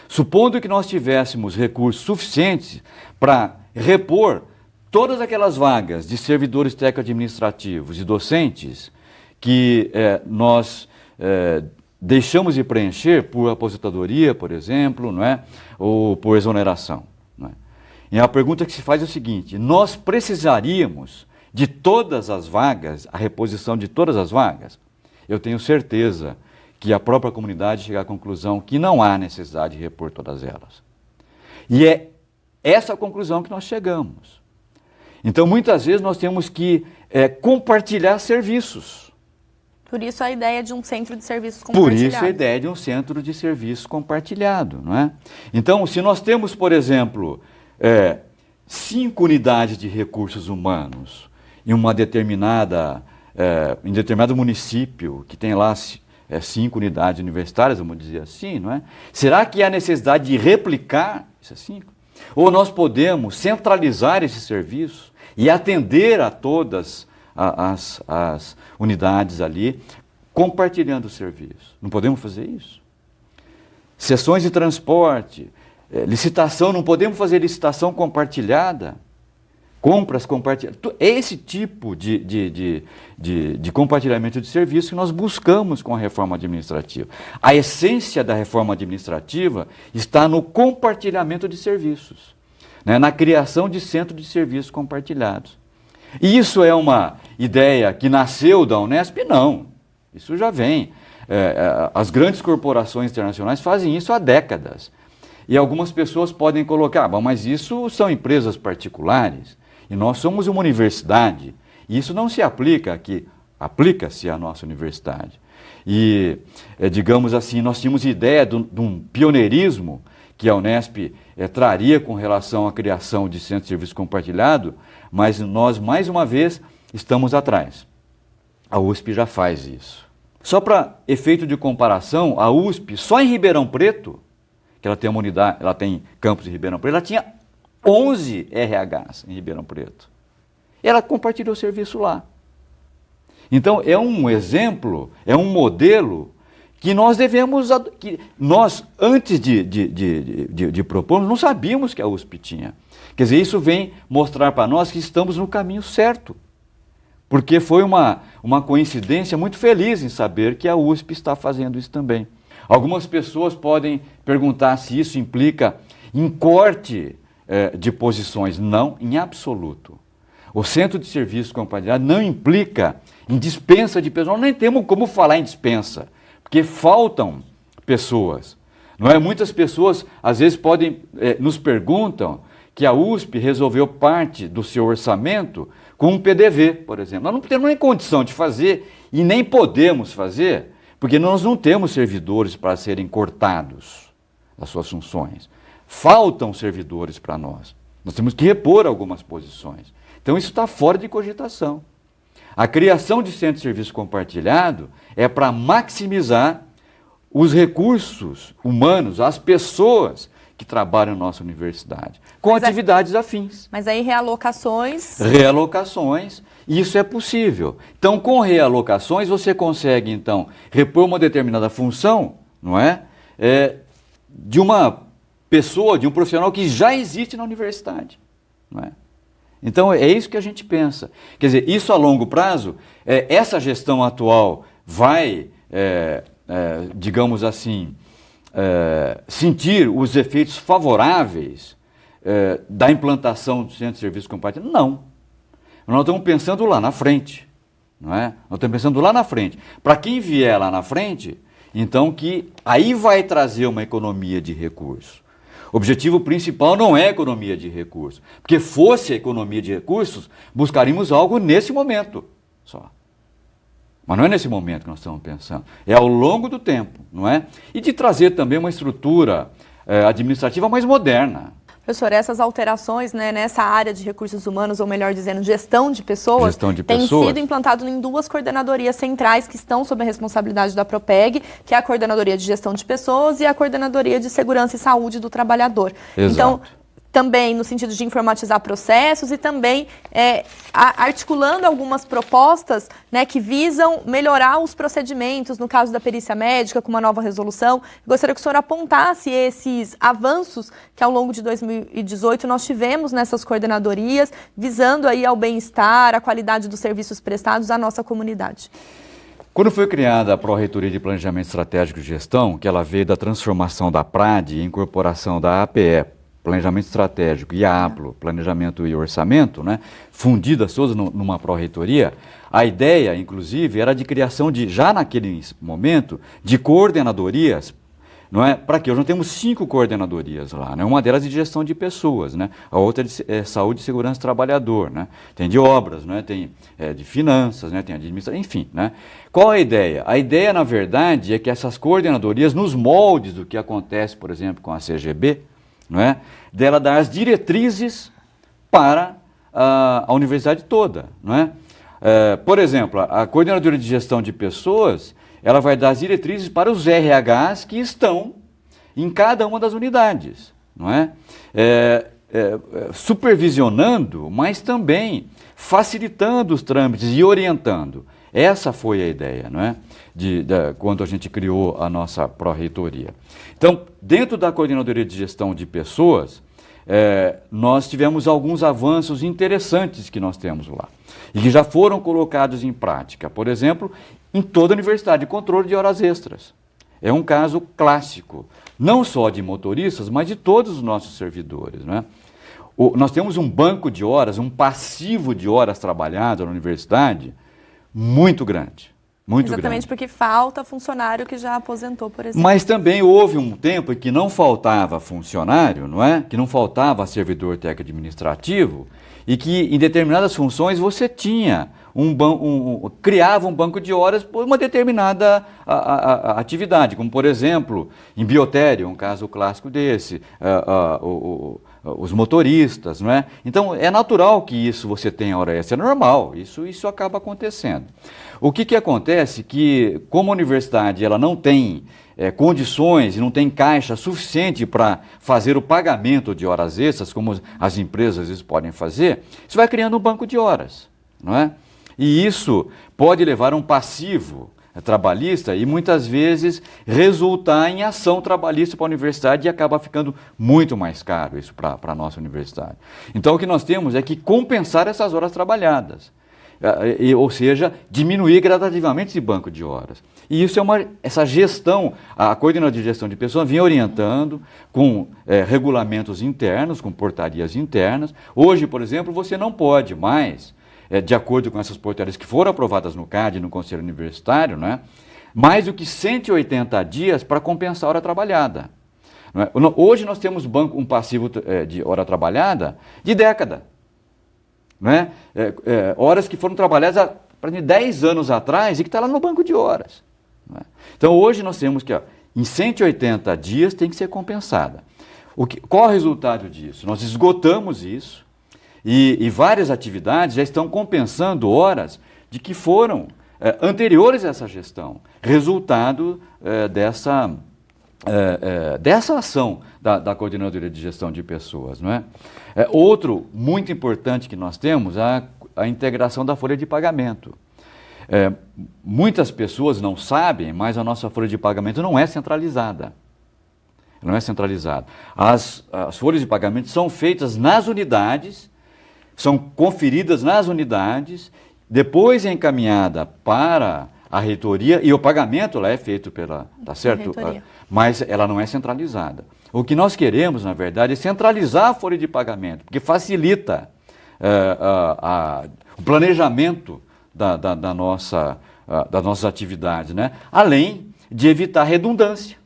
[SPEAKER 2] Supondo que nós tivéssemos recursos suficientes para repor todas aquelas vagas de servidores técnico-administrativos e docentes que nós deixamos de preencher por aposentadoria, por exemplo, não é? Ou por exoneração. Não é? E a pergunta que se faz é o seguinte: nós precisaríamos de todas as vagas, a reposição de todas as vagas? Eu tenho certeza que a própria comunidade chega à conclusão que não há necessidade de repor todas elas. E é essa a conclusão que nós chegamos. Então, muitas vezes, nós temos que compartilhar serviços.
[SPEAKER 1] Por isso a ideia de um centro de serviços compartilhado.
[SPEAKER 2] Por isso a ideia de um centro de serviços compartilhado, não é? Então, se nós temos, por exemplo, 5 unidades de recursos humanos em em determinado município que tem lá 5 unidades universitárias, vamos dizer assim, não é? Será que há necessidade de replicar essas 5? Ou nós podemos centralizar esses serviços e atender a todas as unidades ali, compartilhando o serviço? Não podemos fazer isso? Sessões de transporte, licitação, não podemos fazer licitação compartilhada? Compras compartilhadas. Esse tipo de compartilhamento de serviço que nós buscamos com a reforma administrativa. A essência da reforma administrativa está no compartilhamento de serviços, né? Na criação de centros de serviços compartilhados. E isso é uma ideia que nasceu da Unesp? Não. Isso já vem. As grandes corporações internacionais fazem isso há décadas. E algumas pessoas podem colocar, bom, mas isso são empresas particulares e nós somos uma universidade. E isso não se aplica aqui, aplica-se à nossa universidade. E, digamos assim, nós tínhamos ideia de um pioneirismo que a Unesp traria com relação à criação de centro de serviço compartilhado, mas nós, mais uma vez, estamos atrás. A USP já faz isso. Só para efeito de comparação, a USP, só em Ribeirão Preto, que ela tem uma unidade, ela tem campus em Ribeirão Preto, ela tinha 11 RHs em Ribeirão Preto. Ela compartilhou o serviço lá. Então, é um exemplo, é um modelo que nós devemos, que nós, antes de propormos, não sabíamos que a USP tinha. Quer dizer, isso vem mostrar para nós que estamos no caminho certo. Porque foi uma coincidência muito feliz em saber que a USP está fazendo isso também. Algumas pessoas podem perguntar se isso implica em corte de posições. Não, em absoluto. O centro de serviço compartilhado não implica em dispensa de pessoas. Nós nem temos como falar em dispensa, porque faltam pessoas. Não é? Muitas pessoas, às vezes, nos perguntam que a USP resolveu parte do seu orçamento com um PDV, por exemplo. Nós não temos nem condição de fazer e nem podemos fazer, porque nós não temos servidores para serem cortados das suas funções. Faltam servidores para nós. Nós temos que repor algumas posições. Então isso está fora de cogitação. A criação de centro de serviço compartilhado é para maximizar os recursos humanos, as pessoas que trabalham na nossa universidade, com atividades afins.
[SPEAKER 1] Mas aí realocações...
[SPEAKER 2] Realocações, isso é possível. Então, com realocações, você consegue, então, repor uma determinada função, não é? De uma pessoa, de um profissional que já existe na universidade, não é? Então, é isso que a gente pensa. Quer dizer, isso a longo prazo, essa gestão atual vai, digamos assim, sentir os efeitos favoráveis da implantação do centro de serviço compartilhado? Não. Nós estamos pensando lá na frente, não é? Nós estamos pensando lá na frente. Para quem vier lá na frente, então que aí vai trazer uma economia de recursos. O objetivo principal não é a economia de recursos, porque fosse a economia de recursos, buscaríamos algo nesse momento só. Mas não é nesse momento que nós estamos pensando, é ao longo do tempo, não é? E de trazer também uma estrutura administrativa mais moderna.
[SPEAKER 1] Professor, essas alterações, né, nessa área de recursos humanos, ou melhor dizendo, gestão de pessoas, têm sido implantado em 2 coordenadorias centrais que estão sob a responsabilidade da Propeg, que é a Coordenadoria de Gestão de Pessoas e a Coordenadoria de Segurança e Saúde do Trabalhador.
[SPEAKER 2] Exato.
[SPEAKER 1] Então, também no sentido de informatizar processos e também articulando algumas propostas, né, que visam melhorar os procedimentos, no caso da perícia médica, com uma nova resolução. Gostaria que o senhor apontasse esses avanços que ao longo de 2018 nós tivemos nessas coordenadorias, visando aí ao bem-estar, a qualidade dos serviços prestados à nossa comunidade.
[SPEAKER 2] Quando foi criada a Pró-Reitoria de Planejamento Estratégico e Gestão, que ela veio da transformação da PRAD e incorporação da APE, Planejamento Estratégico, e a APLO, Planejamento e Orçamento, né, fundidas todas numa pró-reitoria, a ideia, inclusive, era de criação já naquele momento, de coordenadorias, não é? Para quê? Hoje nós temos 5 coordenadorias lá, né? Uma delas de gestão de pessoas, né? A outra de saúde e segurança do trabalhador, né? Tem de obras, né? Tem de finanças, né? Tem de administração, enfim, né? Qual a ideia? A ideia, na verdade, é que essas coordenadorias, nos moldes do que acontece, por exemplo, com a CGB, não é? Dela dar as diretrizes para a universidade toda, não é? Por exemplo, a coordenadoria de gestão de pessoas, ela vai dar as diretrizes para os RHs que estão em cada uma das unidades, não é? Supervisionando, mas também facilitando os trâmites e orientando. Essa foi a ideia, não é? Quando a gente criou a nossa pró-reitoria. Então, dentro da Coordenadoria de Gestão de Pessoas, nós tivemos alguns avanços interessantes que nós temos lá e que já foram colocados em prática. Por exemplo, em toda a universidade, controle de horas extras. É um caso clássico, não só de motoristas, mas de todos os nossos servidores, não é? Nós temos um banco de horas, um passivo de horas trabalhadas na universidade muito grande, Muito
[SPEAKER 1] Exatamente
[SPEAKER 2] grande.
[SPEAKER 1] porque falta funcionário que já aposentou, por exemplo.
[SPEAKER 2] Mas também houve um tempo em que não faltava funcionário, não é? Que não faltava servidor técnico administrativo e que em determinadas funções você tinha criava um banco de horas por uma determinada atividade, como por exemplo em biotério, um caso clássico desse, os motoristas, não é? Então é natural que isso você tenha hora extra, é normal, isso acaba acontecendo. O que acontece que como a universidade ela não tem condições e não tem caixa suficiente para fazer o pagamento de horas extras, como as empresas às vezes podem fazer, isso vai criando um banco de horas, não é? E isso pode levar a um passivo trabalhista e muitas vezes resultar em ação trabalhista para a universidade e acaba ficando muito mais caro isso para a nossa universidade. Então o que nós temos é que compensar essas horas trabalhadas, ou seja, diminuir gradativamente esse banco de horas. E isso essa gestão, a coordenadoria de gestão de pessoas vinha orientando com regulamentos internos, com portarias internas. Hoje, por exemplo, você não pode mais de acordo com essas portarias que foram aprovadas no CAD e no Conselho Universitário, né, mais do que 180 dias para compensar a hora trabalhada. Não é? Hoje nós temos um passivo de hora trabalhada de década. Não é? Horas que foram trabalhadas há 10 anos atrás e que está lá no banco de horas. Não é? Então hoje nós temos que, em 180 dias tem que ser compensada. Qual é o resultado disso? Nós esgotamos isso. E várias atividades já estão compensando horas de que foram anteriores a essa gestão, resultado dessa ação da Coordenadoria de Gestão de Pessoas. Não é? Outro muito importante que nós temos é a integração da folha de pagamento. Muitas pessoas não sabem, mas a nossa folha de pagamento não é centralizada. Não é centralizada. As folhas de pagamento são feitas nas unidades, são conferidas nas unidades, depois é encaminhada para a reitoria e o pagamento lá é feito tá certo? Mas ela não é centralizada. O que nós queremos, na verdade, é centralizar a folha de pagamento, porque facilita o planejamento das nossas atividades, né? Além de evitar redundância,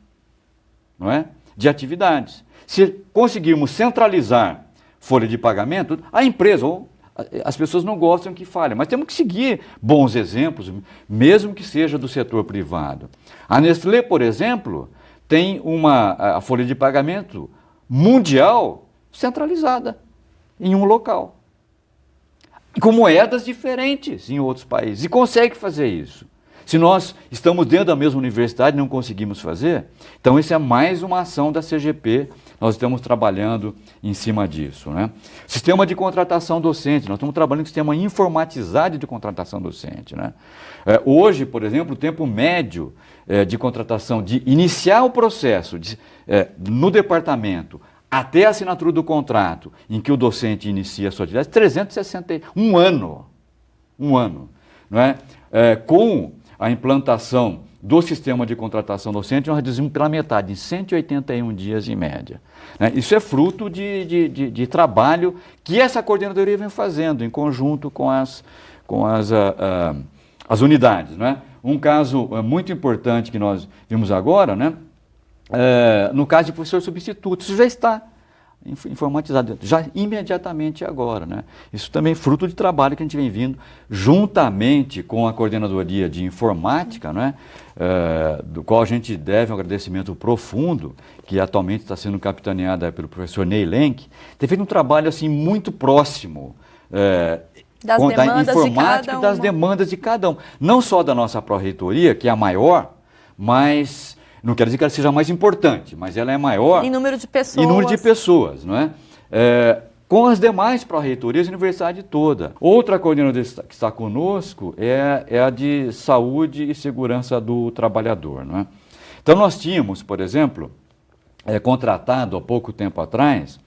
[SPEAKER 2] não é? De atividades. Se conseguirmos centralizar folha de pagamento, a empresa, as pessoas não gostam que falhe, mas temos que seguir bons exemplos, mesmo que seja do setor privado. A Nestlé, por exemplo, tem a folha de pagamento mundial centralizada em um local, com moedas diferentes em outros países, e consegue fazer isso. Se nós estamos dentro da mesma universidade e não conseguimos fazer, então isso é mais uma ação da CGP, nós estamos trabalhando em cima disso. Né? Sistema de contratação docente, nós estamos trabalhando com sistema informatizado de contratação docente. Né? Hoje, por exemplo, o tempo médio de contratação, de iniciar o processo no departamento, até a assinatura do contrato, em que o docente inicia a sua atividade, 361 ano. Um ano. Não é? Com a implantação do sistema de contratação docente, nós reduzimos pela metade, em 181 dias em média. Isso é fruto de trabalho que essa coordenadoria vem fazendo em conjunto com as unidades. Né? Um caso muito importante que nós vimos agora, né? No caso de professor substituto, isso já está informatizado, já imediatamente agora. Né? Isso também é fruto de trabalho que a gente vem vindo juntamente com a coordenadoria de informática, né? Do qual a gente deve um agradecimento profundo, que atualmente está sendo capitaneada pelo professor Ney Lenk, tem feito um trabalho assim, muito próximo da informática e das demandas de cada um. Não só da nossa pró-reitoria, que é a maior, mas não quero dizer que ela seja mais importante, mas ela é maior
[SPEAKER 1] em número de pessoas.
[SPEAKER 2] Em número de pessoas, não é? Com as demais pró-reitorias, a universidade toda. Outra coordenadora que está conosco é a de saúde e segurança do trabalhador, não é? Então nós tínhamos, por exemplo, contratado há pouco tempo atrás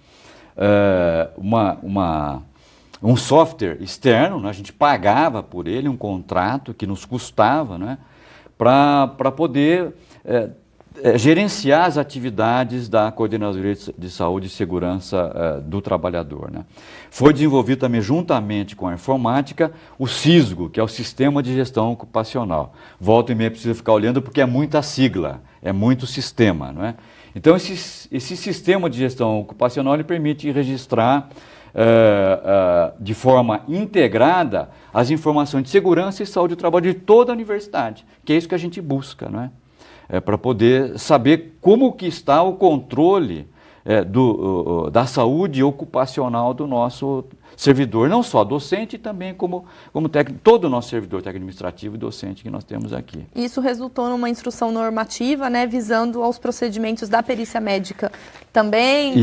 [SPEAKER 2] um software externo, né? A gente pagava por ele um contrato que nos custava, né? Para poder gerenciar as atividades da Coordenadoria de Saúde e Segurança do Trabalhador, né? Foi desenvolvido também, juntamente com a informática, o SISGO, que é o Sistema de Gestão Ocupacional. Volta e meia precisa ficar olhando porque é muita sigla, é muito sistema, não é? Então, esse sistema de gestão ocupacional ele permite registrar de forma integrada as informações de segurança e saúde do trabalho de toda a universidade, que é isso que a gente busca, não é? Para poder saber como que está o controle da saúde ocupacional do nosso servidor, não só docente, também como técnico, todo o nosso servidor técnico administrativo e docente que nós temos aqui.
[SPEAKER 1] Isso resultou numa instrução normativa, né, visando aos procedimentos da perícia médica também,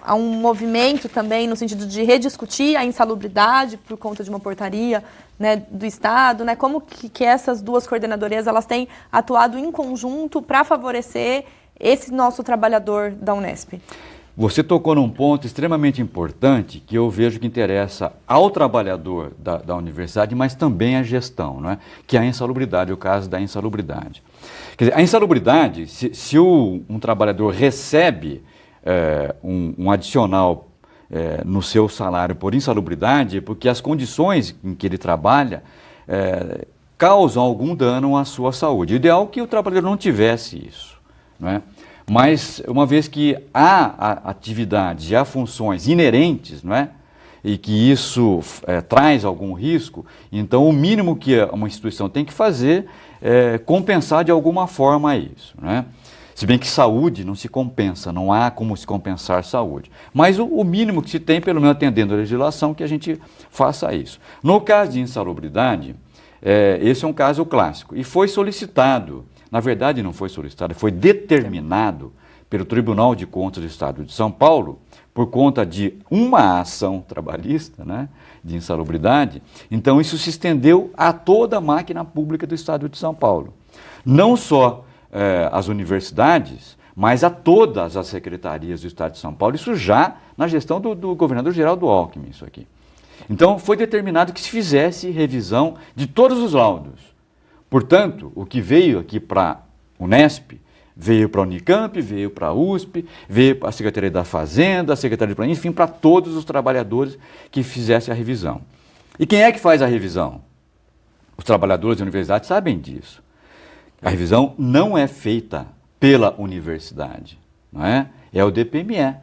[SPEAKER 1] a um movimento também no sentido de rediscutir a insalubridade por conta de uma portaria, né, do Estado, né, como que essas duas coordenadorias elas têm atuado em conjunto para favorecer esse nosso trabalhador da Unesp?
[SPEAKER 2] Você tocou num ponto extremamente importante que eu vejo que interessa ao trabalhador da universidade, mas também à gestão, não é? Que é a insalubridade, o caso da insalubridade. Quer dizer, a insalubridade, se um trabalhador recebe um adicional no seu salário por insalubridade, é porque as condições em que ele trabalha causam algum dano à sua saúde. O ideal é que o trabalhador não tivesse isso, não é? Mas, uma vez que há atividades e há funções inerentes, não é? E que isso traz algum risco, então o mínimo que uma instituição tem que fazer é compensar de alguma forma isso, não é? Se bem que saúde não se compensa, não há como se compensar saúde. Mas o mínimo que se tem, pelo menos atendendo a legislação, que a gente faça isso. No caso de insalubridade, esse é um caso clássico e foi solicitado. Na verdade, não foi solicitado, foi determinado pelo Tribunal de Contas do Estado de São Paulo, por conta de uma ação trabalhista, né, de insalubridade. Então, isso se estendeu a toda a máquina pública do Estado de São Paulo. Não só as universidades, mas a todas as secretarias do Estado de São Paulo, isso já na gestão do governador Geraldo Alckmin, isso aqui. Então, foi determinado que se fizesse revisão de todos os laudos. Portanto, o que veio aqui para a Unesp, veio para a Unicamp, veio para a USP, veio para a Secretaria da Fazenda, a Secretaria de Planejamento, enfim, para todos os trabalhadores que fizessem a revisão. E quem é que faz a revisão? Os trabalhadores da universidade sabem disso. A revisão não é feita pela universidade, não é? É o DPME,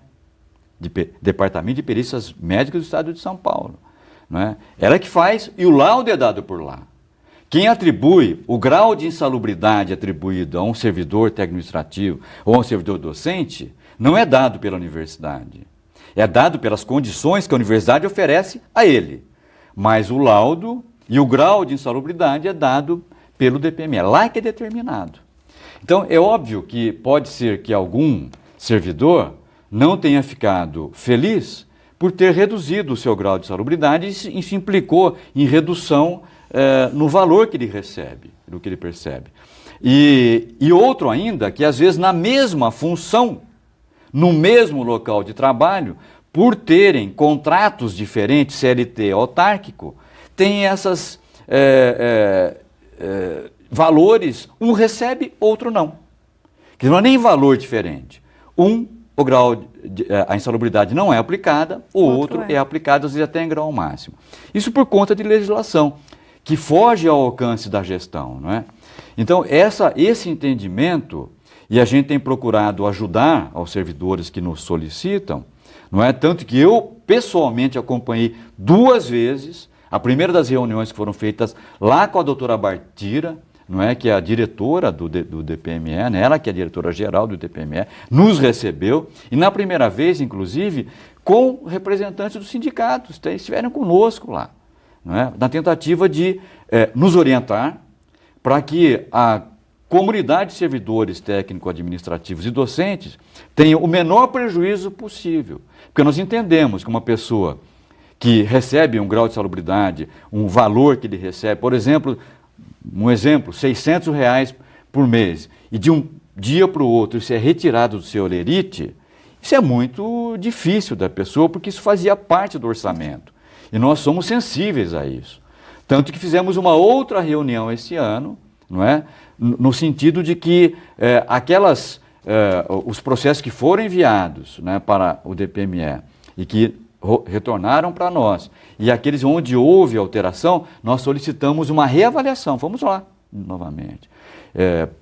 [SPEAKER 2] Departamento de Perícias Médicas do Estado de São Paulo, não é? Ela que faz e o laudo é dado por lá. Quem atribui o grau de insalubridade atribuído a um servidor técnico-administrativo ou a um servidor docente não é dado pela universidade. É dado pelas condições que a universidade oferece a ele. Mas o laudo e o grau de insalubridade é dado pelo DPME. Lá que é determinado. Então, é óbvio que pode ser que algum servidor não tenha ficado feliz por ter reduzido o seu grau de insalubridade e isso implicou em redução no valor que ele recebe, do que ele percebe. E outro ainda, que às vezes na mesma função, no mesmo local de trabalho, por terem contratos diferentes, CLT autárquico, tem esses valores, um recebe, outro não. Que não é nem valor diferente. O grau a insalubridade não é aplicada, o outro é aplicado, às vezes até em grau máximo. Isso por conta de legislação, que foge ao alcance da gestão, não é? Então, esse entendimento, e a gente tem procurado ajudar aos servidores que nos solicitam, não é? Tanto que eu, pessoalmente, acompanhei 2 vezes, a primeira das reuniões que foram feitas lá com a doutora Bartira, não é? Que é a diretora do DPME, né? Ela que é a diretora-geral do DPME, nos recebeu, e na primeira vez, inclusive, com representantes dos sindicatos, estiveram conosco lá. Não é? Na tentativa de nos orientar para que a comunidade de servidores técnico-administrativos e docentes tenha o menor prejuízo possível. Porque nós entendemos que uma pessoa que recebe um grau de salubridade, um valor que ele recebe, por exemplo, R$600 por mês, e de um dia para o outro isso é retirado do seu olerite, isso é muito difícil da pessoa, porque isso fazia parte do orçamento. E nós somos sensíveis a isso. Tanto que fizemos uma outra reunião esse ano, não é? No sentido de que os processos que foram enviados, né, para o DPME e que retornaram para nós, e aqueles onde houve alteração, nós solicitamos uma reavaliação. Vamos lá, novamente.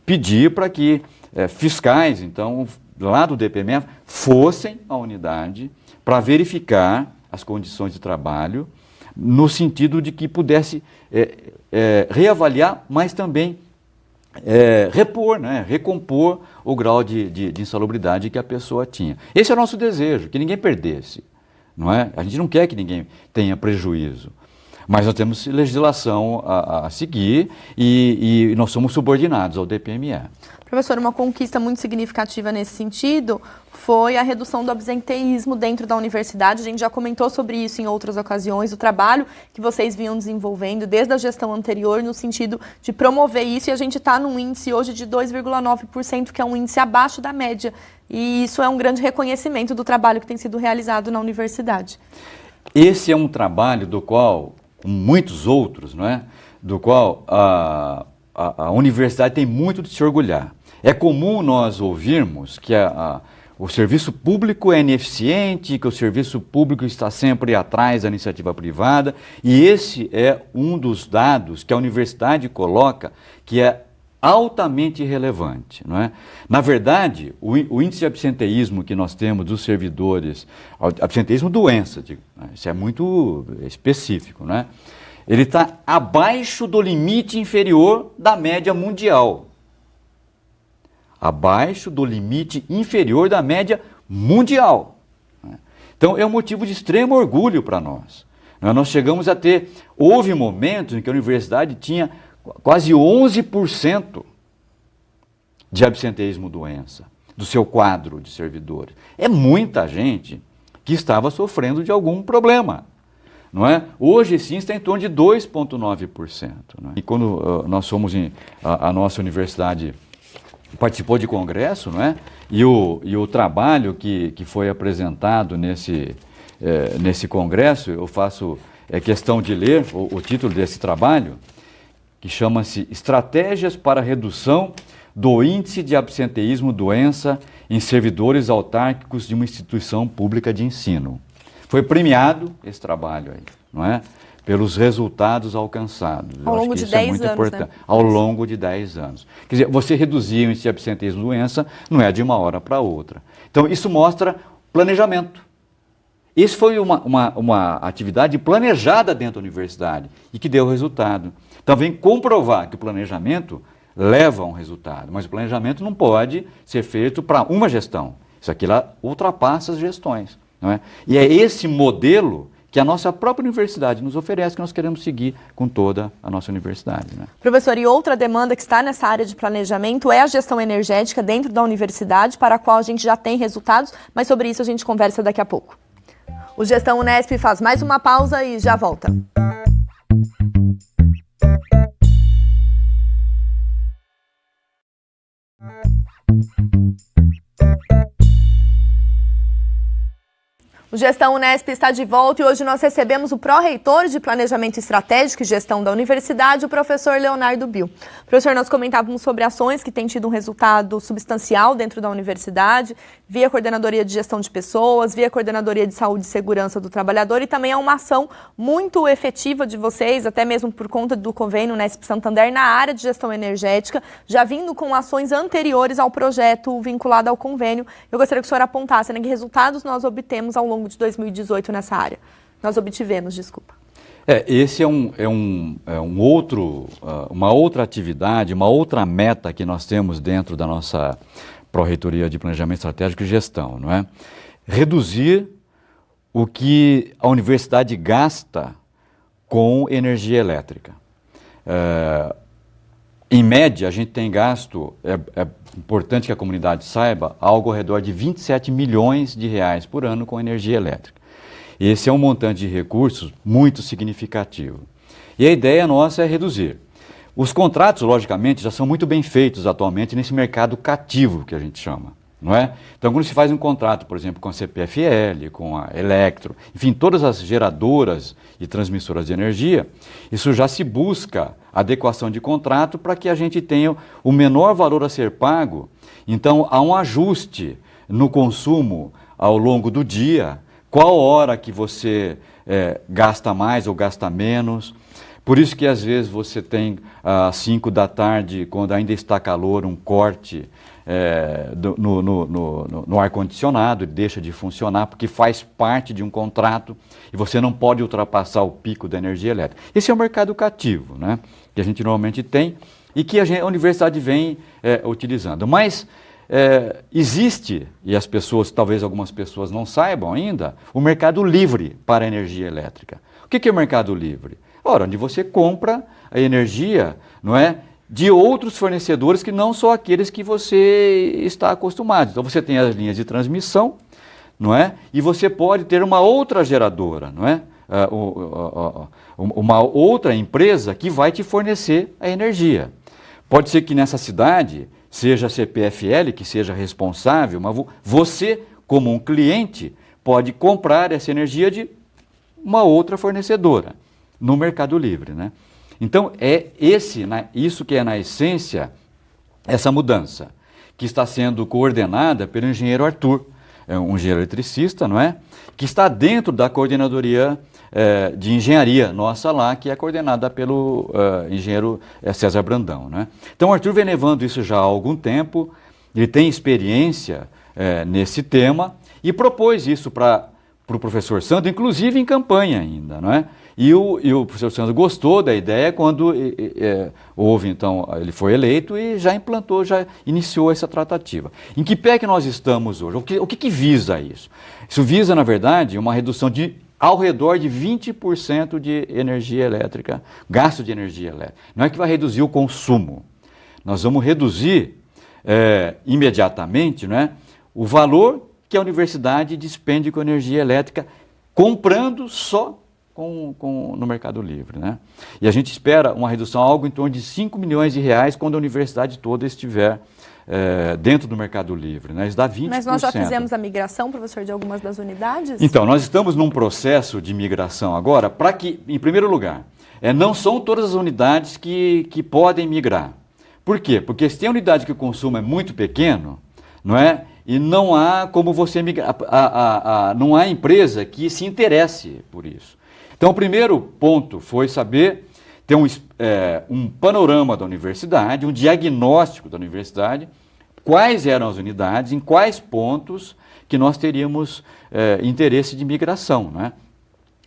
[SPEAKER 2] Pedir para que fiscais, então, lá do DPME, fossem à unidade para verificar as condições de trabalho, no sentido de que pudesse reavaliar, mas também repor, né, recompor o grau de insalubridade que a pessoa tinha. Esse é o nosso desejo, que ninguém perdesse. Não é? A gente não quer que ninguém tenha prejuízo, mas nós temos legislação a seguir e nós somos subordinados ao DPME.
[SPEAKER 1] Professor, uma conquista muito significativa nesse sentido foi a redução do absenteísmo dentro da universidade. A gente já comentou sobre isso em outras ocasiões, o trabalho que vocês vinham desenvolvendo desde a gestão anterior no sentido de promover isso, e a gente está num índice hoje de 2,9%, que é um índice abaixo da média. E isso é um grande reconhecimento do trabalho que tem sido realizado na universidade.
[SPEAKER 2] Esse é um trabalho do qual, muitos outros, não é? Do qual a universidade tem muito de se orgulhar. É comum nós ouvirmos que o serviço público é ineficiente, que o serviço público está sempre atrás da iniciativa privada, e esse é um dos dados que a universidade coloca que é altamente relevante, não é? Na verdade, o índice de absenteísmo que nós temos dos servidores, absenteísmo doença, isso é muito específico, não é? Ele está abaixo do limite inferior da média mundial. Abaixo do limite inferior da média mundial. Então, é um motivo de extremo orgulho para nós. Nós chegamos a ter, houve momentos em que a universidade tinha quase 11% de absenteísmo doença, do seu quadro de servidores. É muita gente que estava sofrendo de algum problema. Não é? Hoje, sim, está em torno de 2,9%. E quando nós fomos a nossa universidade participou de congresso, não é? E o trabalho que foi apresentado nesse congresso, eu faço questão de ler o título desse trabalho, que chama-se Estratégias para a Redução do Índice de Absenteísmo Doença em Servidores Autárquicos de uma Instituição Pública de Ensino. Foi premiado esse trabalho aí, não é? Pelos resultados alcançados.
[SPEAKER 1] Ao longo de 10 anos, né?
[SPEAKER 2] Ao longo de 10 anos. Quer dizer, você reduzir o índice de absenteísmo doença não é de uma hora para outra. Então, isso mostra planejamento. Isso foi uma atividade planejada dentro da universidade e que deu resultado. Então, vem comprovar que o planejamento leva a um resultado, mas o planejamento não pode ser feito para uma gestão. Isso aqui lá ultrapassa as gestões. Não é? E é esse modelo que a nossa própria universidade nos oferece, que nós queremos seguir com toda a nossa universidade. Né?
[SPEAKER 1] Professor, e outra demanda que está nessa área de planejamento é a gestão energética dentro da universidade, para a qual a gente já tem resultados, mas sobre isso a gente conversa daqui a pouco. O Gestão Unesp faz mais uma pausa e já volta. O Gestão Unesp está de volta e hoje nós recebemos o pró-reitor de Planejamento Estratégico e Gestão da Universidade, o professor Leonardo Bill. Professor, nós comentávamos sobre ações que têm tido um resultado substancial dentro da universidade, via Coordenadoria de Gestão de Pessoas, via Coordenadoria de Saúde e Segurança do Trabalhador, e também é uma ação muito efetiva de vocês, até mesmo por conta do convênio Unesp Santander, na área de gestão energética, já vindo com ações anteriores ao projeto vinculado ao convênio. Eu gostaria que o senhor apontasse, né, que resultados nós obtemos ao longo de 2018 nessa área. Nós obtivemos, desculpa.
[SPEAKER 2] Esse é uma outra atividade, uma outra meta que nós temos dentro da nossa Pró-Reitoria de Planejamento Estratégico e Gestão, não é? Reduzir o que a universidade gasta com energia elétrica. Em média, a gente tem gasto, é importante que a comunidade saiba, algo ao redor de 27 milhões de reais por ano com energia elétrica. Esse é um montante de recursos muito significativo. E a ideia nossa é reduzir. Os contratos, logicamente, já são muito bem feitos atualmente nesse mercado cativo que a gente chama. não é? Então, quando se faz um contrato, por exemplo, com a CPFL, com a Electro, enfim, todas as geradoras e transmissoras de energia, isso já se busca adequação de contrato para que a gente tenha o menor valor a ser pago. Então, há um ajuste no consumo ao longo do dia, qual hora que você gasta mais ou gasta menos. Por isso que às vezes você tem às 5 da tarde, quando ainda está calor, um corte no ar-condicionado, ele deixa de funcionar porque faz parte de um contrato e você não pode ultrapassar o pico da energia elétrica. Esse é o mercado cativo, né, que a gente normalmente tem e que a universidade vem utilizando. Mas existe, e as pessoas, talvez algumas pessoas não saibam ainda, o mercado livre para a energia elétrica. O que é o mercado livre? Ora, onde você compra a energia, não é, de outros fornecedores que não são aqueles que você está acostumado. Então você tem as linhas de transmissão, não é? E você pode ter uma outra geradora, não é? Uma outra empresa que vai te fornecer a energia. Pode ser que nessa cidade seja a CPFL que seja responsável, mas você, como um cliente, pode comprar essa energia de uma outra fornecedora no Mercado Livre, né? Então, isso que é, na essência, essa mudança, que está sendo coordenada pelo engenheiro Arthur, um engenheiro eletricista, não é? Que está dentro da coordenadoria de engenharia nossa lá, que é coordenada pelo engenheiro César Brandão, né? Então, o Arthur vem levando isso já há algum tempo, ele tem experiência nesse tema e propôs isso para o professor Sandro, inclusive em campanha ainda, não é? E o professor Sandro gostou da ideia quando então, ele foi eleito e já implantou, já iniciou essa tratativa. Em que pé que nós estamos hoje? O que visa isso? Isso visa, na verdade, uma redução de ao redor de 20% de energia elétrica, gasto de energia elétrica. Não é que vai reduzir o consumo. Nós vamos reduzir imediatamente, né, o valor que a universidade despende com energia elétrica, comprando só no Mercado Livre, né? E a gente espera uma redução algo em torno de 5 milhões de reais quando a universidade toda estiver dentro do Mercado Livre, né? Isso dá 20%.
[SPEAKER 1] Mas nós já fizemos a migração, professor, de algumas das unidades?
[SPEAKER 2] Então, nós estamos num processo de migração agora para que, em primeiro lugar, não são todas as unidades que podem migrar. Por quê? Porque se tem unidade que o consumo é muito pequeno, não é? E não há como você migrar, não há empresa que se interesse por isso. Então, o primeiro ponto foi saber ter um panorama da universidade, um diagnóstico da universidade, quais eram as unidades, em quais pontos que nós teríamos interesse de migração, né?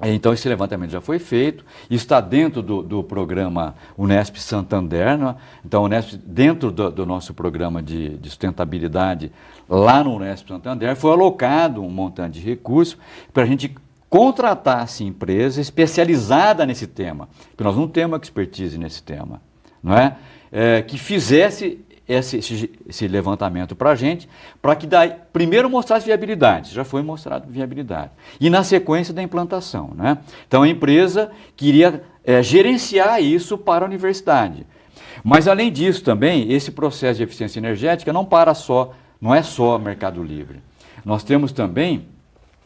[SPEAKER 2] Então, esse levantamento já foi feito, está dentro do programa Unesp Santander, né? Então, Unesp, dentro do nosso programa de sustentabilidade, lá no Unesp Santander, foi alocado um montante de recursos para a gente contratasse empresa especializada nesse tema, porque nós não temos expertise nesse tema, não é? Que fizesse esse levantamento para a gente, para que daí, primeiro mostrasse viabilidade, já foi mostrado viabilidade, e na sequência da implantação, né? Então a empresa queria gerenciar isso para a universidade. Mas além disso também, esse processo de eficiência energética não é só Mercado Livre. Nós temos também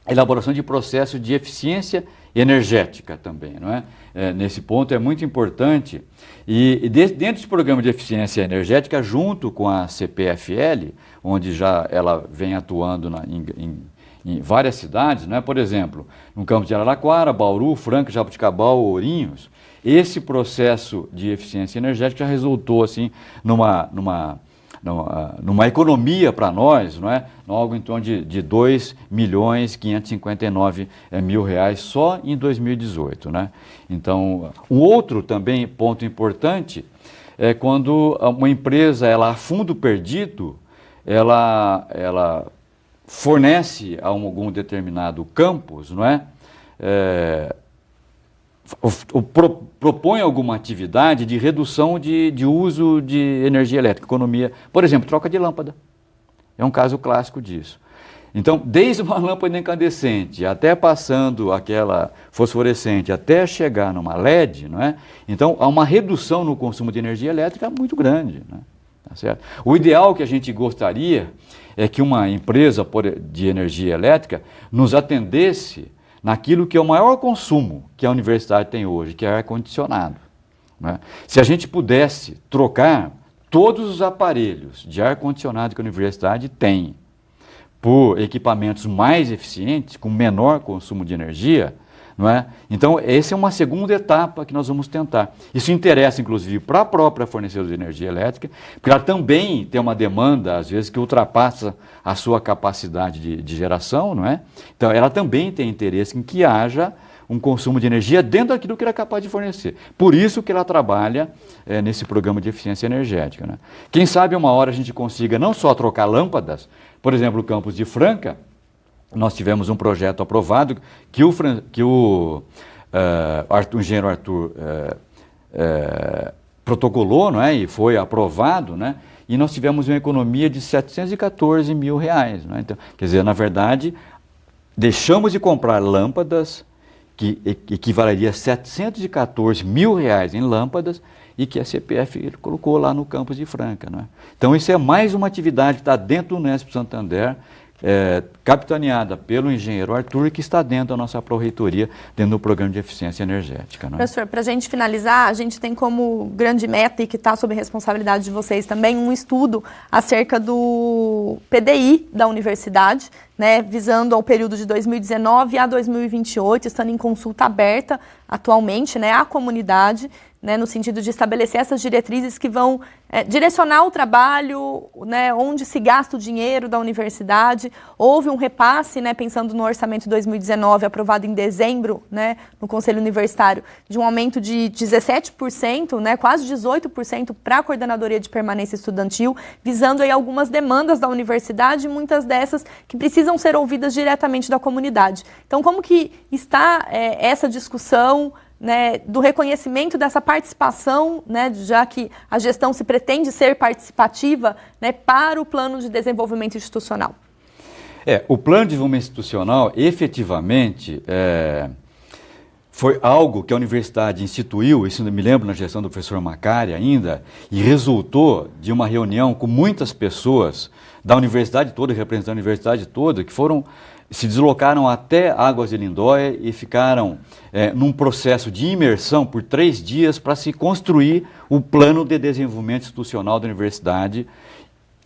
[SPEAKER 2] elaboração de processo de eficiência energética também, não é? Nesse ponto é muito importante e dentro desse programa de eficiência energética, junto com a CPFL, onde já ela vem atuando em várias cidades, não é? Por exemplo, no campo de Araraquara, Bauru, Franca, Jabuticabal, Ourinhos, esse processo de eficiência energética já resultou assim numa economia para nós, não é? Algo em torno de 2.559.000 reais só em 2018, né? Então, um outro também ponto importante é quando uma empresa, a fundo perdido, ela fornece a algum determinado campus, não é? Propõe alguma atividade de redução de uso de energia elétrica, economia, por exemplo, troca de lâmpada, é um caso clássico disso. Então, desde uma lâmpada incandescente, até passando aquela fosforescente, até chegar numa LED, não é? Então, há uma redução no consumo de energia elétrica muito grande, né? Tá certo? O ideal que a gente gostaria é que uma empresa de energia elétrica nos atendesse naquilo que é o maior consumo que a universidade tem hoje, que é ar-condicionado. Né? Se a gente pudesse trocar todos os aparelhos de ar-condicionado que a universidade tem por equipamentos mais eficientes, com menor consumo de energia, não é? Então, essa é uma segunda etapa que nós vamos tentar. Isso interessa, inclusive, para a própria fornecedora de energia elétrica, porque ela também tem uma demanda, às vezes, que ultrapassa a sua capacidade de geração, não é? Então, ela também tem interesse em que haja um consumo de energia dentro daquilo que ela é capaz de fornecer. Por isso que ela trabalha nesse programa de eficiência energética. Né? Quem sabe uma hora a gente consiga não só trocar lâmpadas, por exemplo, o campus de Franca, nós tivemos um projeto aprovado que o engenheiro Arthur protocolou, não é? E foi aprovado, né? E nós tivemos uma economia de R$714 mil. Não é? Então, quer dizer, na verdade, deixamos de comprar lâmpadas que equivaleria a R$714 mil em lâmpadas e que a CPF colocou lá no campus de Franca. Não é? Então, isso é mais uma atividade que está dentro do Unesp Santander, capitaneada pelo engenheiro Arthur, que está dentro da nossa pró-reitoria, dentro do programa de eficiência energética. Não é?
[SPEAKER 1] Professor, para a gente finalizar, a gente tem como grande meta, e que está sob responsabilidade de vocês também, um estudo acerca do PDI da universidade, né, visando ao período de 2019 a 2028, estando em consulta aberta atualmente, né, à comunidade, né, no sentido de estabelecer essas diretrizes que vão direcionar o trabalho, né, onde se gasta o dinheiro da universidade. Houve um repasse, né, pensando no orçamento de 2019, aprovado em dezembro, né, no Conselho Universitário, de um aumento de 17%, né, quase 18% para a Coordenadoria de Permanência Estudantil, visando aí algumas demandas da universidade, muitas dessas que precisam ser ouvidas diretamente da comunidade. Então, como que está essa discussão, né, do reconhecimento dessa participação, né, já que a gestão se pretende ser participativa, né, para o plano de desenvolvimento institucional?
[SPEAKER 2] O plano de desenvolvimento institucional, efetivamente, foi algo que a universidade instituiu, isso eu me lembro na gestão do professor Macari ainda, e resultou de uma reunião com muitas pessoas da universidade toda, representantes da universidade toda, que se deslocaram até Águas de Lindóia e ficaram num processo de imersão por 3 dias para se construir o plano de desenvolvimento institucional da universidade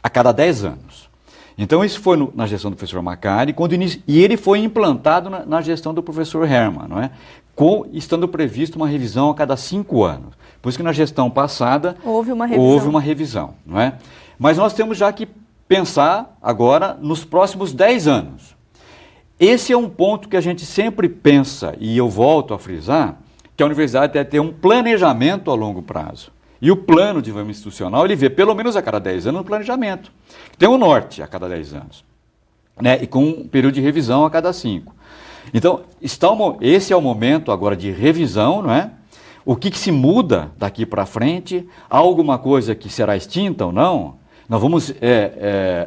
[SPEAKER 2] a cada 10 anos. Então isso foi na gestão do professor Macari, e ele foi implantado na gestão do professor Herman, não é? Estando previsto uma revisão a cada 5 anos. Por isso que na gestão passada houve uma revisão, não é? Mas nós temos já que pensar agora nos próximos 10 anos. Esse é um ponto que a gente sempre pensa, e eu volto a frisar, que a universidade deve ter um planejamento a longo prazo. E o plano de desenvolvimento institucional, ele vê pelo menos a cada 10 anos um planejamento. Tem o norte a cada 10 anos, né? E com um período de revisão a cada 5. Então, esse é o momento agora de revisão, não é? O que se muda daqui para frente? Há alguma coisa que será extinta ou não? Nós vamos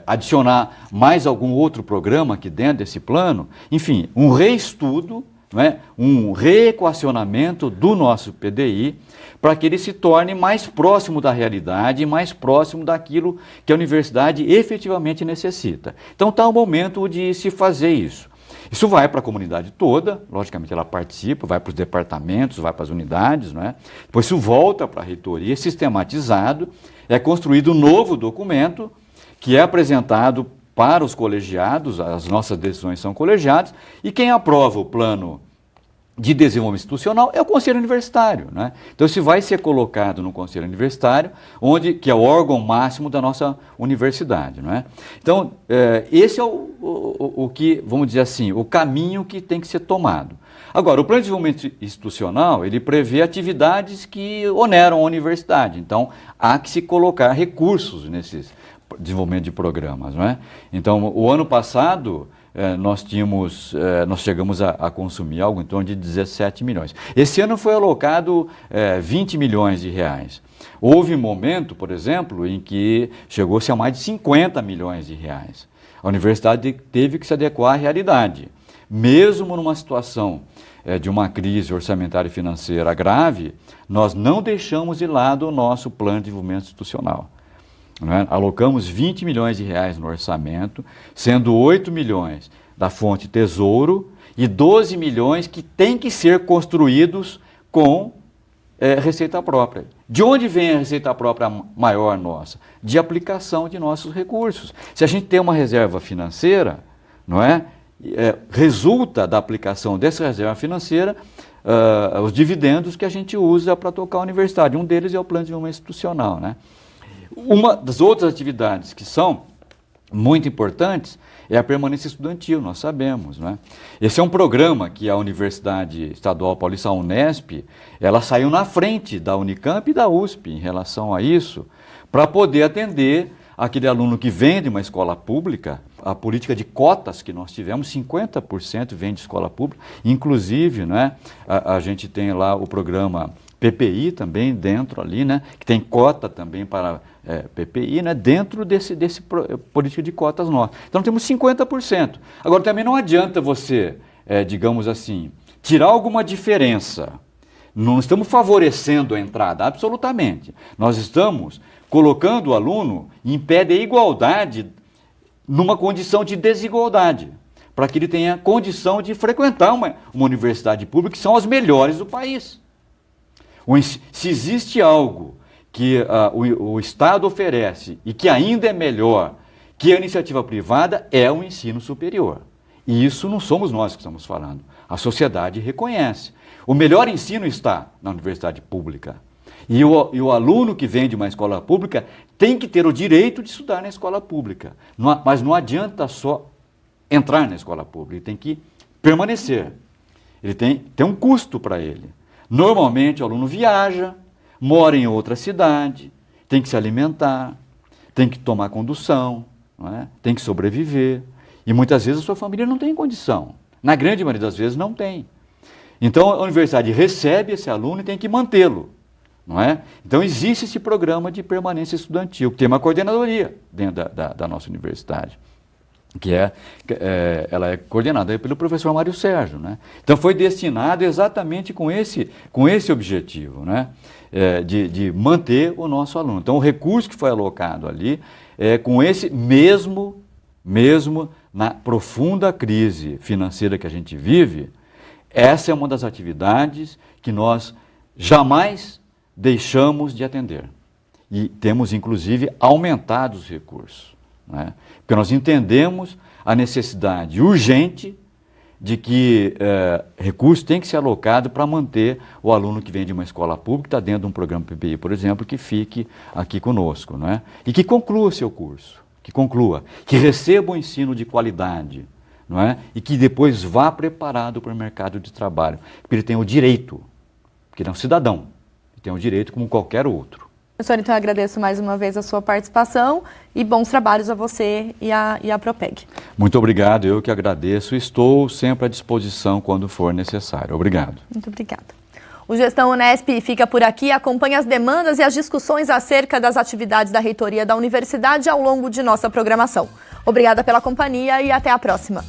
[SPEAKER 2] adicionar mais algum outro programa aqui dentro desse plano? Enfim, um reestudo, não é? Um reequacionamento do nosso PDI para que ele se torne mais próximo da realidade, mais próximo daquilo que a universidade efetivamente necessita. Então está o momento de se fazer isso. Isso vai para a comunidade toda, logicamente ela participa, vai para os departamentos, vai para as unidades, não é? Depois isso volta para a reitoria, sistematizado, é construído um novo documento que é apresentado para os colegiados, as nossas decisões são colegiadas, e quem aprova o plano de desenvolvimento institucional é o Conselho Universitário, né? Então isso vai ser colocado no Conselho Universitário, que é o órgão máximo da nossa universidade, não é? Então esse é o que, vamos dizer assim, o caminho que tem que ser tomado. Agora, o plano de desenvolvimento institucional, ele prevê atividades que oneram a universidade, então há que se colocar recursos nesses desenvolvimento de programas, não é? Então, o ano passado nós chegamos a consumir algo em torno de 17 milhões. Esse ano foi alocado 20 milhões de reais. Houve um momento, por exemplo, em que chegou-se a mais de 50 milhões de reais. A universidade teve que se adequar à realidade. Mesmo numa situação de uma crise orçamentária e financeira grave, nós não deixamos de lado o nosso plano de desenvolvimento institucional. não é? Alocamos 20 milhões de reais no orçamento, sendo 8 milhões da fonte Tesouro e 12 milhões que têm que ser construídos com receita própria. De onde vem a receita própria maior nossa? De aplicação de nossos recursos. Se a gente tem uma reserva financeira, não é? Resulta da aplicação dessa reserva financeira os dividendos que a gente usa para tocar a universidade. Um deles é o plano de desenvolvimento institucional, né? Uma das outras atividades que são muito importantes é a permanência estudantil, nós sabemos, né? Esse é um programa que a Universidade Estadual Paulista, a Unesp, ela saiu na frente da Unicamp e da USP em relação a isso, para poder atender aquele aluno que vem de uma escola pública. A política de cotas que nós tivemos, 50% vem de escola pública, inclusive, né, a gente tem lá o programa PPI também dentro ali, né, que tem cota também para PPI, né, dentro desse política de cotas nossa. Então temos 50%. Agora também não adianta você, digamos assim, tirar alguma diferença. Não estamos favorecendo a entrada, absolutamente. Nós estamos colocando o aluno em pé de igualdade numa condição de desigualdade, para que ele tenha condição de frequentar uma universidade pública, que são as melhores do país. Se existe algo que o Estado oferece e que ainda é melhor que a iniciativa privada, é o ensino superior. E isso não somos nós que estamos falando. A sociedade reconhece. O melhor ensino está na universidade pública. E o aluno que vem de uma escola pública tem que ter o direito de estudar na escola pública. Mas não adianta só entrar na escola pública, ele tem que permanecer. Ele tem um custo para ele. Normalmente o aluno viaja, mora em outra cidade, tem que se alimentar, tem que tomar condução, não é? Tem que sobreviver. E muitas vezes a sua família não tem condição. Na grande maioria das vezes não tem. Então a universidade recebe esse aluno e tem que mantê-lo. Não é? Então existe esse programa de permanência estudantil, que tem uma coordenadoria dentro da nossa universidade, que ela é coordenada pelo professor Mário Sérgio, né? Então foi destinado exatamente com esse objetivo, né? De manter o nosso aluno. Então o recurso que foi alocado ali com esse mesmo na profunda crise financeira que a gente vive, essa é uma das atividades que nós jamais deixamos de atender. E temos, inclusive, aumentado os recursos, né? Porque nós entendemos a necessidade urgente de que recursos tem que ser alocado para manter o aluno que vem de uma escola pública, que está dentro de um programa PPI, por exemplo, que fique aqui conosco, né? E que conclua seu curso, que receba um ensino de qualidade, não é? E que depois vá preparado para o mercado de trabalho, porque ele tem o direito, porque ele é um cidadão, tem o direito como qualquer outro.
[SPEAKER 1] Professor, então eu agradeço mais uma vez a sua participação e bons trabalhos a você e a Propeg.
[SPEAKER 2] Muito obrigado, eu que agradeço, estou sempre à disposição quando for necessário. Obrigado.
[SPEAKER 1] Muito obrigada. O Gestão Unesp fica por aqui, acompanha as demandas e as discussões acerca das atividades da reitoria da universidade ao longo de nossa programação. Obrigada pela companhia e até a próxima.